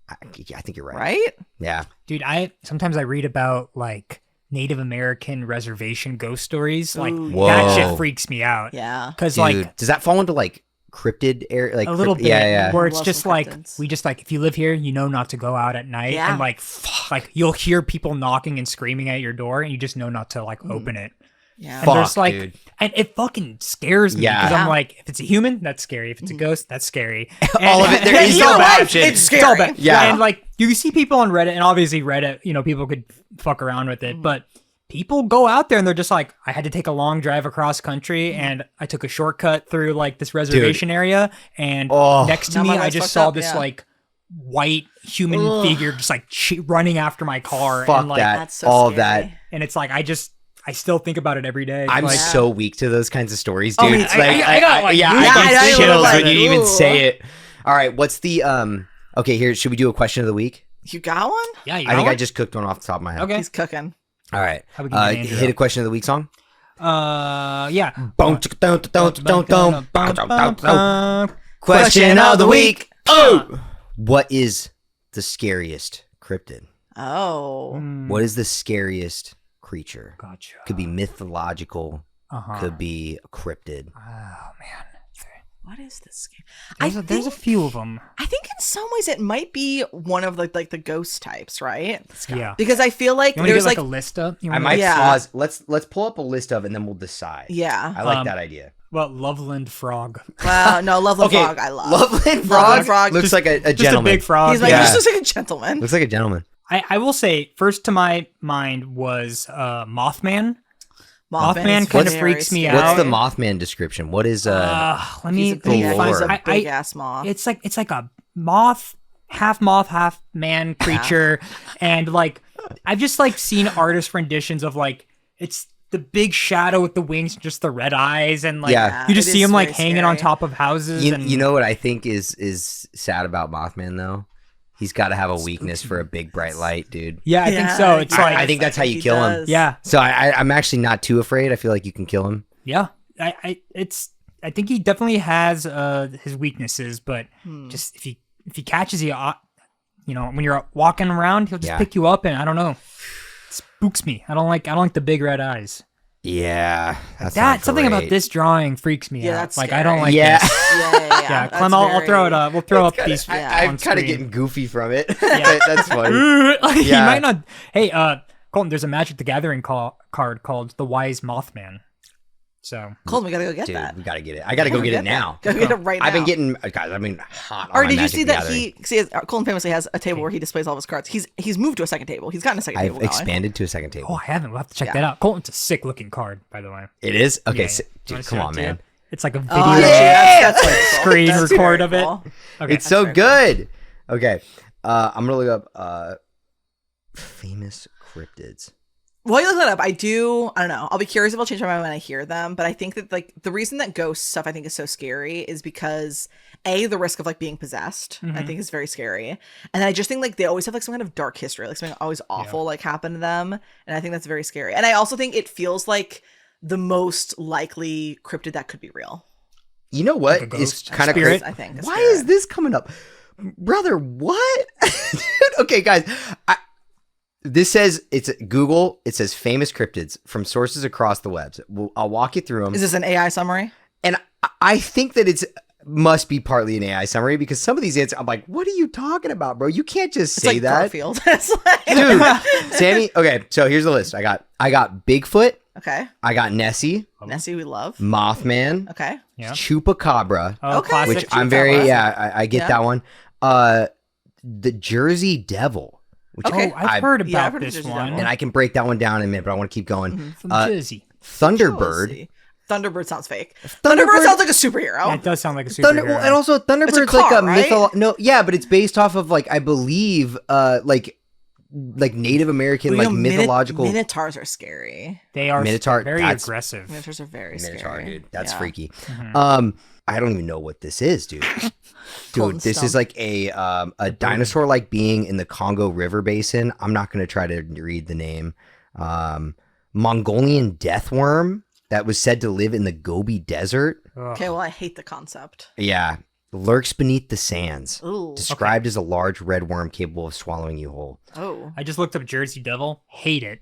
I think you're right. Right? Yeah. Dude, sometimes I read about like Native American reservation ghost stories. Like that shit freaks me out. Yeah. Because like, does that fall into like cryptid area? Like a little bit. Yeah. Where it's just like we just like, if you live here, you know not to go out at night, and like you'll hear people knocking and screaming at your door, and you just know not to like open it. Yeah. And there's like And it fucking scares me because I'm like, if it's a human, that's scary. If it's a ghost, that's scary. And all of it, there is no bad option. It's scary. all bad. Yeah. And like, you see people on Reddit, and obviously Reddit, you know, people could fuck around with it, but people go out there and they're just like, I had to take a long drive across country, and I took a shortcut through like this reservation area, and next to me, I just saw this like white human figure just like running after my car. Fuck and like, that. That's so all scary. that. And it's like, I still think about it every day. I'm like, so weak to those kinds of stories, dude. Oh, It's like, I got like, I I get chills like, when you even ooh. say it. All right, what's the okay, here, should we do a question of the week? You got one? yeah, you I think know I what? just cooked one off the top of my head. Okay. He's cooking. All right. How we gonna get Andrew Hit a up? question of the week song. Yeah. Question of the week. Oh, what is the scariest cryptid? Oh. What is the scariest creature? Gotcha. Could be mythological. Could be a cryptid. Oh man. What is this game? There's a few of them. I think in some ways it might be one of like the ghost types, right? Yeah. Because I feel like You want to there's get like like a list up? I might Yeah. pause. Let's pull up a list of, and then we'll decide. yeah. I like that idea. Well, Loveland Frog. Wow, no, Loveland Okay, Frog I love. Loveland Frog, Frog. looks like a Just gentleman. a big frog. He's like, Yeah. he just looks like a gentleman. Looks like a gentleman. I will say, first to my mind was Mothman. Mothman is kind of very freaks me scary. What's the Mothman description? What is Let me He's a big, Lord. he's a I- big ass moth. It's like a moth, half man creature, and like I've just like seen artist renditions of like it's the big shadow with the wings, and just the red eyes, and like Yeah. you just It see is him like very hanging on scary. top of houses. and you know what I think is sad about Mothman though? He's got to have a weakness for a big bright light, dude. yeah, I think so. It's like I think that's how you he kill him. does. yeah, So I'm actually not too afraid. I feel like you can kill him. yeah. I think he definitely has his weaknesses, but just if he catches you, you know, when you're walking around, he'll just pick you up, and I don't know, spooks me. I don't like the big red eyes. Yeah, that's That not something about great. this drawing freaks me Yeah, out. that's Like I don't scary. like Yeah. this. Yeah, Yeah, Clem, I'll throw it up. We'll throw up these. I'm on kind of screen. getting goofy from it. Yeah. That's funny. He Yeah. might not. Hey, Colton, there's a Magic the Gathering card called the Wise Mothman. So Colton, we gotta go get Dude, that. we gotta get it. I gotta go get it now. Gotta get it right now. I've been getting, guys. I've been hot on Or my did you Magic see the that Gathering. Colton famously has a table where he displays all of his cards. He's moved to a second table. He's gotten a 2nd table I've going. expanded to a second table. oh, I haven't. We'll have to check Yeah. that out. Colton's a sick looking card, by the way. It is okay. Yeah, So, You dude, wanna come show on, it to you? man. It's like a video. Oh, that's very cool. Screen That's record very of it. cool. Okay. It's so very good. Okay, I'm gonna look up famous cryptids. While you look that up, I don't know. I'll be curious if I'll change my mind when I hear them. But I think that like the reason that ghost stuff I think is so scary is because the risk of like being possessed I think is very scary, and I just think like they always have like some kind of dark history, like something always awful like happen to them, and I think that's very scary. And I also think it feels like the most likely cryptid that could be real. You know what Like a is ghost, kind of spirit? I think. a Why spirit. is this coming up, brother? What? Dude, okay, guys. This says it's Google. It says famous cryptids from sources across the webs. I'll walk you through them. Is this an AI summary? And I think that it's must be partly an AI summary because some of these answers, I'm like, what are you talking about, bro? You can't just It's say like that, Garfield. It's like- dude. Sammie. Okay, so here's the list. I got Bigfoot. Okay. I got Nessie, Nessie, we love. Mothman, Okay. Yeah. Chupacabra, Oh, Okay. classic. which I'm very Chupacabra. I get Yeah. that one. The Jersey Devil. Which Okay. Oh, I've heard yeah, I've about heard of this Jersey one. Devil. and I can break that one down in a minute, but I want to keep going. From Jersey. Thunderbird. Jersey. Thunderbird sounds fake. Thunderbird sounds like a superhero. Yeah, it does sound like a superhero. And also Thunderbird's car, like a right? No, yeah, but it's based off of like I believe like Native American Well, like you know, mythological Minotaurs are scary. They are Minotaur, very that's- aggressive. Minotaurs are very Minotaur, scary. dude. That's Yeah. freaky. Mm-hmm. I don't even know what this is, dude. Colton Dude, this is Stump. like a dinosaur like being in the Congo River Basin. I'm not gonna try to read the name. Mongolian death worm that was said to live in the Gobi Desert. Okay, well, I hate the concept. Yeah. Lurks beneath the sands. Ooh. Described as a large red worm capable of swallowing you whole. Oh. I just looked up Jersey Devil. Hate it.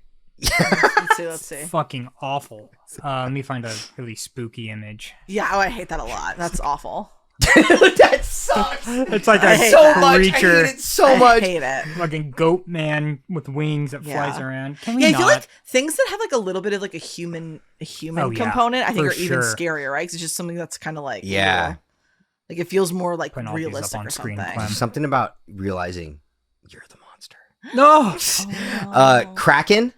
Let's see. Fucking awful. Let me find a really spooky image. Yeah, oh, I hate that a lot. That's awful. Dude, that sucks. It's like a so much. creature. I hate it so much. I hate it. Fucking goat man with wings that flies around. Can we I not? feel like things that have like a little bit of like a human component, I think are even scarier, right? Because it's just something that's kind of like like it feels more like realistic or something. Something about realizing you're the monster. No. Kraken.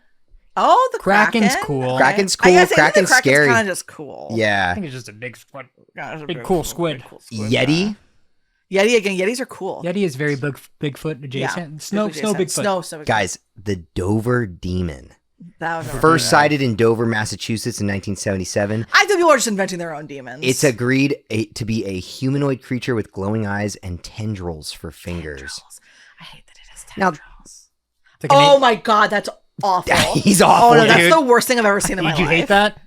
Oh, the Kraken's cool. Kraken's cool. Kraken's scary. Kind of just cool. Yeah. I think it's just a big squid. Big cool squid. Yeti. Yeti again. Yetis are cool. Yeti is very Bigfoot adjacent. Snow Bigfoot. Snow Guys, the Dover Demon. That was first sighted in Dover, Massachusetts in 1977. I think people are just inventing their own demons. It's agreed to be a humanoid creature with glowing eyes and tendrils for fingers. I hate that it has tendrils. Now, my god, that's awful. He's awful. Oh no, that's dude. the worst thing I've ever seen in my life. Did you hate that?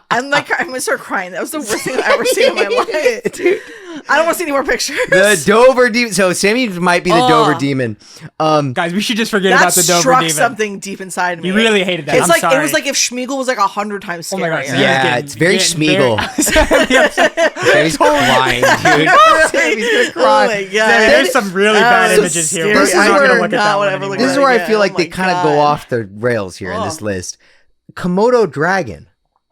I'm gonna start crying. That was the worst thing I've ever seen in my life. Dude. I don't want to see any more pictures. The Dover Demon. So Sammie might be the Dover Demon. Guys, we should just forget about the Dover Struck Demon. something deep inside me. You really hated that. It's I'm like sorry. it was like if Schmeagol was like 100 times scarier. Oh my god! Yeah, it's very Schmeagol. Sammie's crying, dude. Sammie's gonna cry. Oh my god! There's some really bad images here. We're not gonna look at that one anymore. This is where I feel like they kind of go off the rails here in this list. Komodo dragon.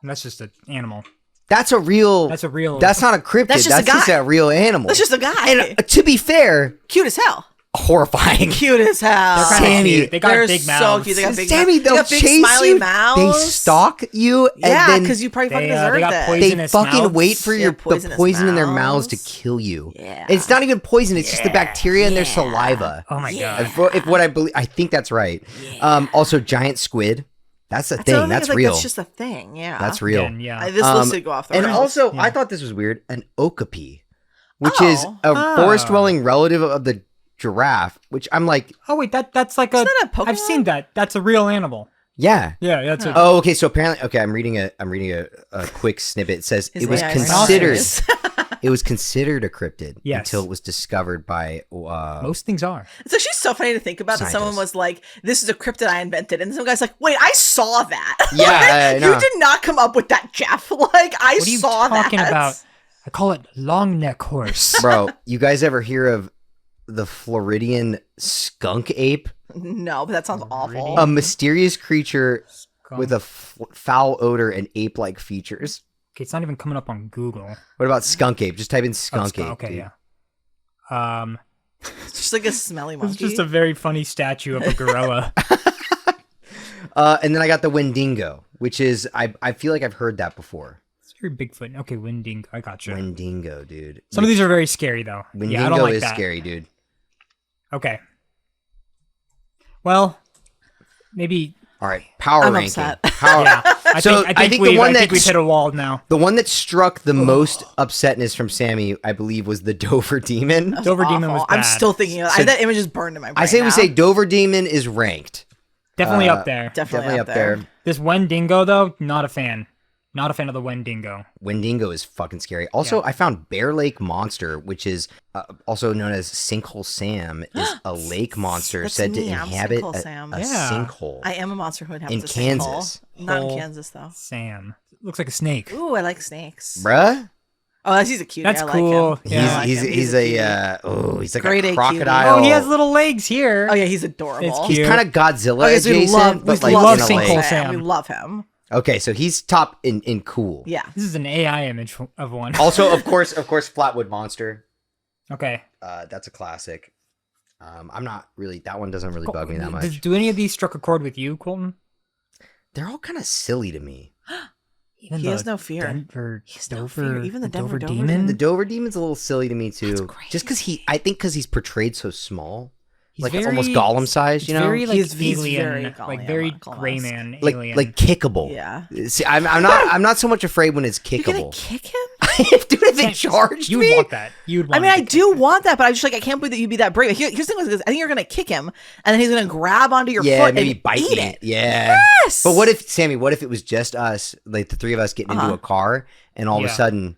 That's just an animal. That's a real. That's not a cryptid. That's just a real animal. That's just a guy. And to be fair, cute as hell. Horrifying. Cute as hell. Sammie, they got big mouths. So cute. They got big Sammie, mouths. they'll They got big chase smiley you. mouths. They stalk you. Yeah, and because you probably fucking deserve it. They fucking mouths. wait for the poison in their mouths to kill you. Yeah. It's not even poison. It's just the bacteria in their saliva. Oh my god. If what I believe, I think that's right. Also, giant squid. That's a thing. That's real. That's just a thing. Yeah. That's real. Again, yeah. This list did go off the And rails. also, I thought this was weird. An okapi, which is a forest-dwelling relative of the giraffe. Which I'm like, oh wait, that's like Isn't that a Pokemon? I've seen that. That's a real animal. yeah. Yeah, that's it. Oh, okay. So apparently, I'm reading a quick snippet. It says His it was AI considered. is- It was considered a cryptid Yes. until it was discovered by. Most things are. It's actually so funny to think about that someone Scientists. was like, "This is a cryptid I invented," and some guy's like, "Wait, I saw that." Yeah, I know. You did not come up with that, Jeff. Like, I What are you saw talking that. about? I call it long neck horse. Bro, you guys ever hear of the Floridian skunk ape? No, but that sounds awful. A mysterious creature with a foul odor and ape-like features. Okay, it's not even coming up on Google. What about skunk ape? Just type in skunk ape. Okay, dude. yeah. It's just like a smelly monkey. It's just a very funny statue of a gorilla. And then I got the Wendigo, which is I feel like I've heard that before. It's very Bigfoot. Okay, Wendigo. I got you. Wendigo, dude. Some of these are very scary though. Wendigo yeah, I don't like is that. scary, dude. Okay. Well, maybe. All right, power I'm ranking. upset. Yeah, I think we've hit a wall now. The one that struck the most upsetness from Sammie, I believe, was the Dover Demon. Dover Demon was bad. I'm still thinking of that. That image is burned in my brain. I say now. we say Dover Demon is ranked. Definitely up there. Definitely up there. This Wendigo though, not a fan. Not a fan of the Wendigo. Wendigo is fucking scary. Also, I found Bear Lake Monster, which is also known as Sinkhole Sam, is a lake monster That's said to me. I'm inhabit Sinkhole a Sam. sinkhole. I am a monster who inhabits In a Kansas. sinkhole. Not in Hole. Kansas though. Sam. Looks like a snake. Ooh, I like snakes. Bruh? Oh, he's a cutie. That's I cool. Like him. Yeah, I like He's him. he's like Grade A a cutie. crocodile. Oh, he has little legs here. Oh yeah, he's adorable. It's He's cute. kind of Godzilla Oh, yes, we adjacent, love, but we like love in a Sinkhole lake. Sam. We love him. Okay, so he's top in cool. Yeah. This is an AI image of one. Also, of course, Flatwood Monster. Okay. That's a classic. I'm not really. That one doesn't really bug me that much. Do any of these struck a chord with you, Colton? They're all kind of silly to me. Even He has no fear. Denver, He has no Dover, fear. Even the Dover Dover Demon. The Dover Demon's a little silly to me too. That's Just because I think because he's portrayed so small, He's like very- almost Gollum sized, you know, Very like He's alien, very like Gollum, very Gollum-esque. gray man like alien. like kickable. Yeah. See, I'm not so much afraid when it's You're gonna kickable. kick him? Dude, if it charged you me, would want that. You'd want. I mean, I to do want that, but I'm just like, I can't believe that you'd be that brave. Here's the thing: is I think you're gonna kick him, and then he's gonna grab onto your yeah, foot maybe and bite eat me. it. Yeah. Yes. But what if Sammie? What if it was just us, like the three of us getting into a car, and all of a Yeah. sudden,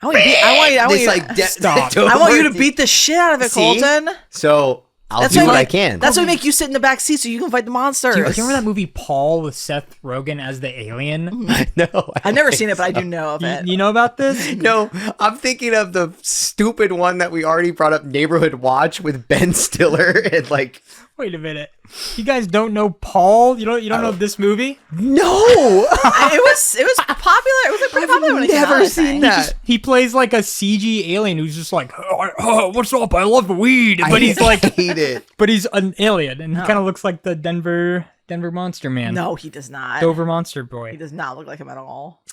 I want you. I want you. I want this you. like Stop. Dover I want you to Demon- beat the shit out of it, See? Colton. So I'll do what I can. That's why we make you sit in the back seat so you can fight the monsters. Do you remember that movie Paul with Seth Rogen as the alien? No. I've never seen it, but I do know of it. You know about this? No, I'm thinking of the stupid one that we already brought up, Neighborhood Watch with Ben Stiller and like. Wait a minute. You guys don't know Paul? You don't know this movie? No, it was popular. It was like pretty popular when it came out. never seen that. He plays like a CG alien who's just like, oh, what's up? I love weed. But he's like, hate it. But he's an alien, and he kind of looks like the Denver Monster Man. No, he does not. Dover Monster Boy. He does not look like him at all.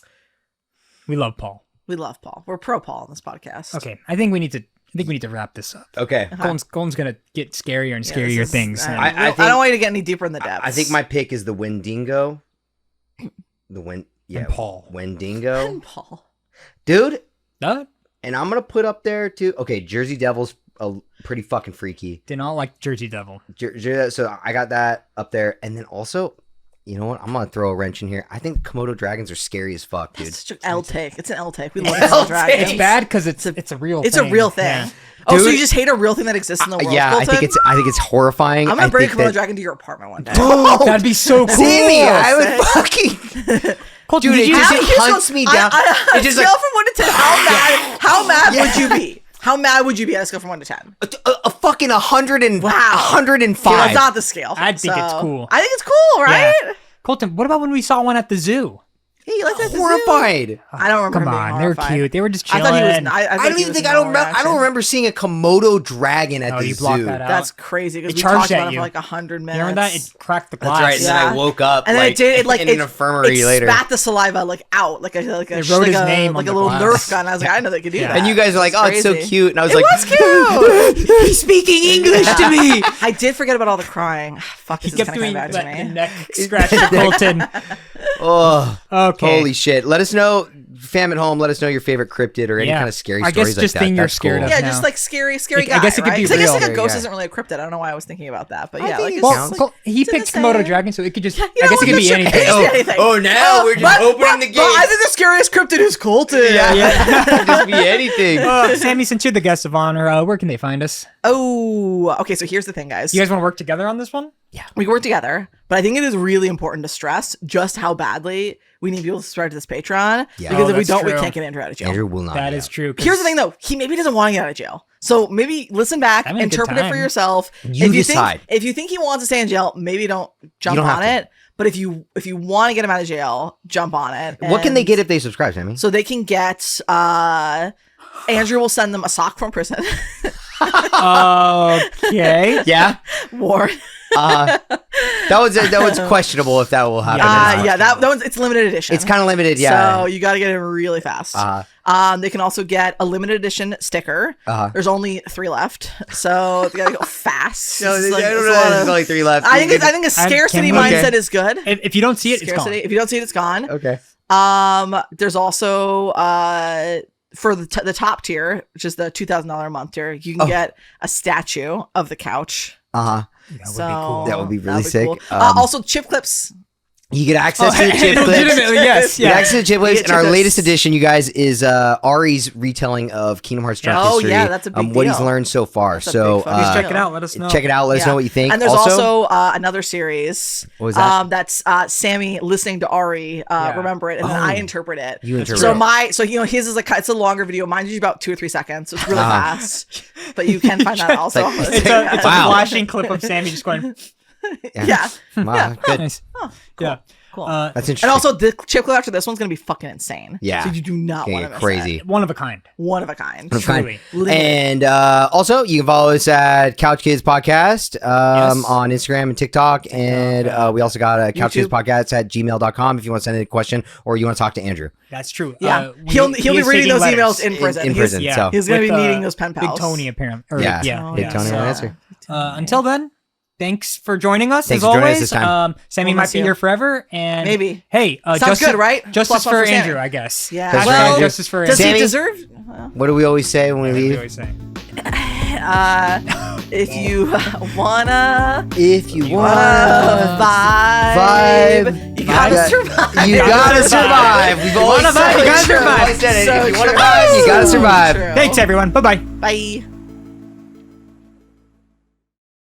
We love Paul. We love Paul. We're pro Paul on this podcast. Okay, I think we need to wrap this up. Okay. Colin's gonna get scarier and scarier things. I don't want you to get any deeper in the depths. I think my pick is the Wendigo. And Paul. Wendigo. And Paul. Dude. That And I'm gonna put up there too. Okay, Jersey Devil's pretty fucking freaky. did not like Jersey Devil. So I got that up there, and then also, you know what? I'm gonna throw a wrench in here. I think Komodo dragons are scary as fuck, dude. It's such an L take. It's an L take. We love Komodo dragons. It's bad because it's a real. It's thing. a real thing. Yeah. Oh, so Dude, you just hate a real thing that exists in the world? Yeah, Colton? I think it's horrifying. I'm gonna bring a think Komodo dragon to your apartment one day. That'd be so cool. Sammy, I would fucking. Colton, Dude, did it you just see- hunts me down. On a It's just scale like from 1 to 10, how mad would you be? How mad would you be on a scale from 1 to 10? a fucking 100 and Wow. 105. Okay, that's not the scale. I think it's cool. I think it's cool, right? Yeah. Colton, what about when we saw one at the zoo? Hey, you like that? Horrified. I don't remember. Come being on, they were horrified. cute. They were just I chilling. thought he was. I don't even think I don't remember seeing a Komodo dragon at Oh, the you blocked zoo. that out. That's crazy because It we charged talked at about it you. for like 100 minutes. Remember that? It cracked the glass. That's right. And then I woke up and then like, it in an infirmary later. It spat the saliva like out, like a They wrote his name like on a the little glass. Nerf gun. I was like, I know they could do that. And you guys are like, oh, it's so crazy. cute. And I was It like, was cute. he's speaking English to me. I did forget about all the crying. Fuck, He this is kept kind doing of that bad to the me. neck scratch to Colton. Oh, Okay. holy shit. Let us know, fam at home, let us know your favorite cryptid or any kind of scary I stories guess just like that. thing you're That's scared cool. of. Yeah, now. just like scary I guy. guess it could right? be 'Cause I guess like real. a ghost Yeah. isn't really a cryptid. I don't know why I was thinking about that, but I yeah, think like it it's sounds just Well, he it's in picked the Komodo same- dragon, so it could just. You I know guess what, it could be Mr. anything. It could be anything. Oh, now we're just opening the But I gates. think the scariest cryptid is Colton. Yeah, it could just be anything. Sammy, since you're the guest of honor, where can they find us? Oh, okay. So here's the thing, guys. You guys want to work together on this one? We work together, but I think it is really important to stress just how badly we need people to subscribe to this Patreon. Yeah. Because Oh, if we that's don't, we true. can't get Andrew out of jail. Andrew will not. That be is out. true. 'cause Here's the thing, though. He maybe doesn't want to get out of jail. So maybe listen back, Having a good interpret it for time. yourself. You decide. If you think he wants to stay in jail, maybe don't jump don't have on to. it. But if you want to get him out of jail, jump on it. What can they And get if they subscribe, Sammy? So they can get. Andrew will send them a sock from prison. Okay. Yeah. War. That was questionable if that will happen. or not. Yeah, that one's it's limited edition. It's kind of limited, yeah. So you got to get it really fast. They can also get a limited edition sticker. There's only 3 left, so they got to go fast. No, It's I like- don't it's a know. lot There's of- only 3 left. I think a scarcity can we- mindset Okay. is good. If you don't see it, it's gone. Scarcity. If you don't see it, it's gone. Okay. There's also for the top tier, which is the $2,000 a month tier, you can get a statue of the couch. That would be So cool. That would be really that'd sick. cool. Also, chip clips. You get access to the chip clips. Legitimately, yes. You get access to the chip clips, get and chip our clips. latest edition, you guys, is Ari's retelling of Kingdom Hearts Dark Oh, History. yeah, that's a big what he's deal. learned so far. That's a So big fucking deal. Check it out. Let us know. check it out. Let us know what you think. And there's also another series. What was that? That's Sammie listening to Ari remember it, and then I interpret it. You interpret so it. his is like it's a longer video. Mine's usually about 2 or 3 seconds. So it's really fast, but you can find that also. like- It's a Wow. flashing clip of Sammy just going. yeah. Wow, good. Nice. Cool. Yeah. Cool. That's interesting. And also, the chip clip after this one's gonna be fucking insane. Yeah. So you do not Okay, want to miss crazy. it. One of a kind. One of a kind. Truly. And also, you can follow us at Couch Kids Podcast on Instagram and TikTok. And we also got a Couch Kids Podcast at gmail.com if you want to send in a question or you want to talk to Andrew. That's true. Yeah. He'll be reading those emails in prison. In prison. Yeah. So, He's gonna With, be needing those pen pals. Big Tony, apparently. Or, yeah. Big Tony will answer. Until then, thanks for joining us. Thanks as for joining us always, this time. Sammy We'll might miss be you. here forever, and Maybe. Hey, Sounds justice, good, right? Justice Plus one for for Sammy. Andrew, I guess. Yeah. Justice for Well, Andrew. Justice for does Andrew. he Sammy? deserve? What do we always say when we What do you leave? always say? If you wanna If you vibe, vibe, you gotta survive. You gotta survive. We've always wanna said vibe, it. you gotta We've survive. always said it. So If you want to true. vibe, you gotta So survive. true. Thanks, everyone. Bye-bye. Bye.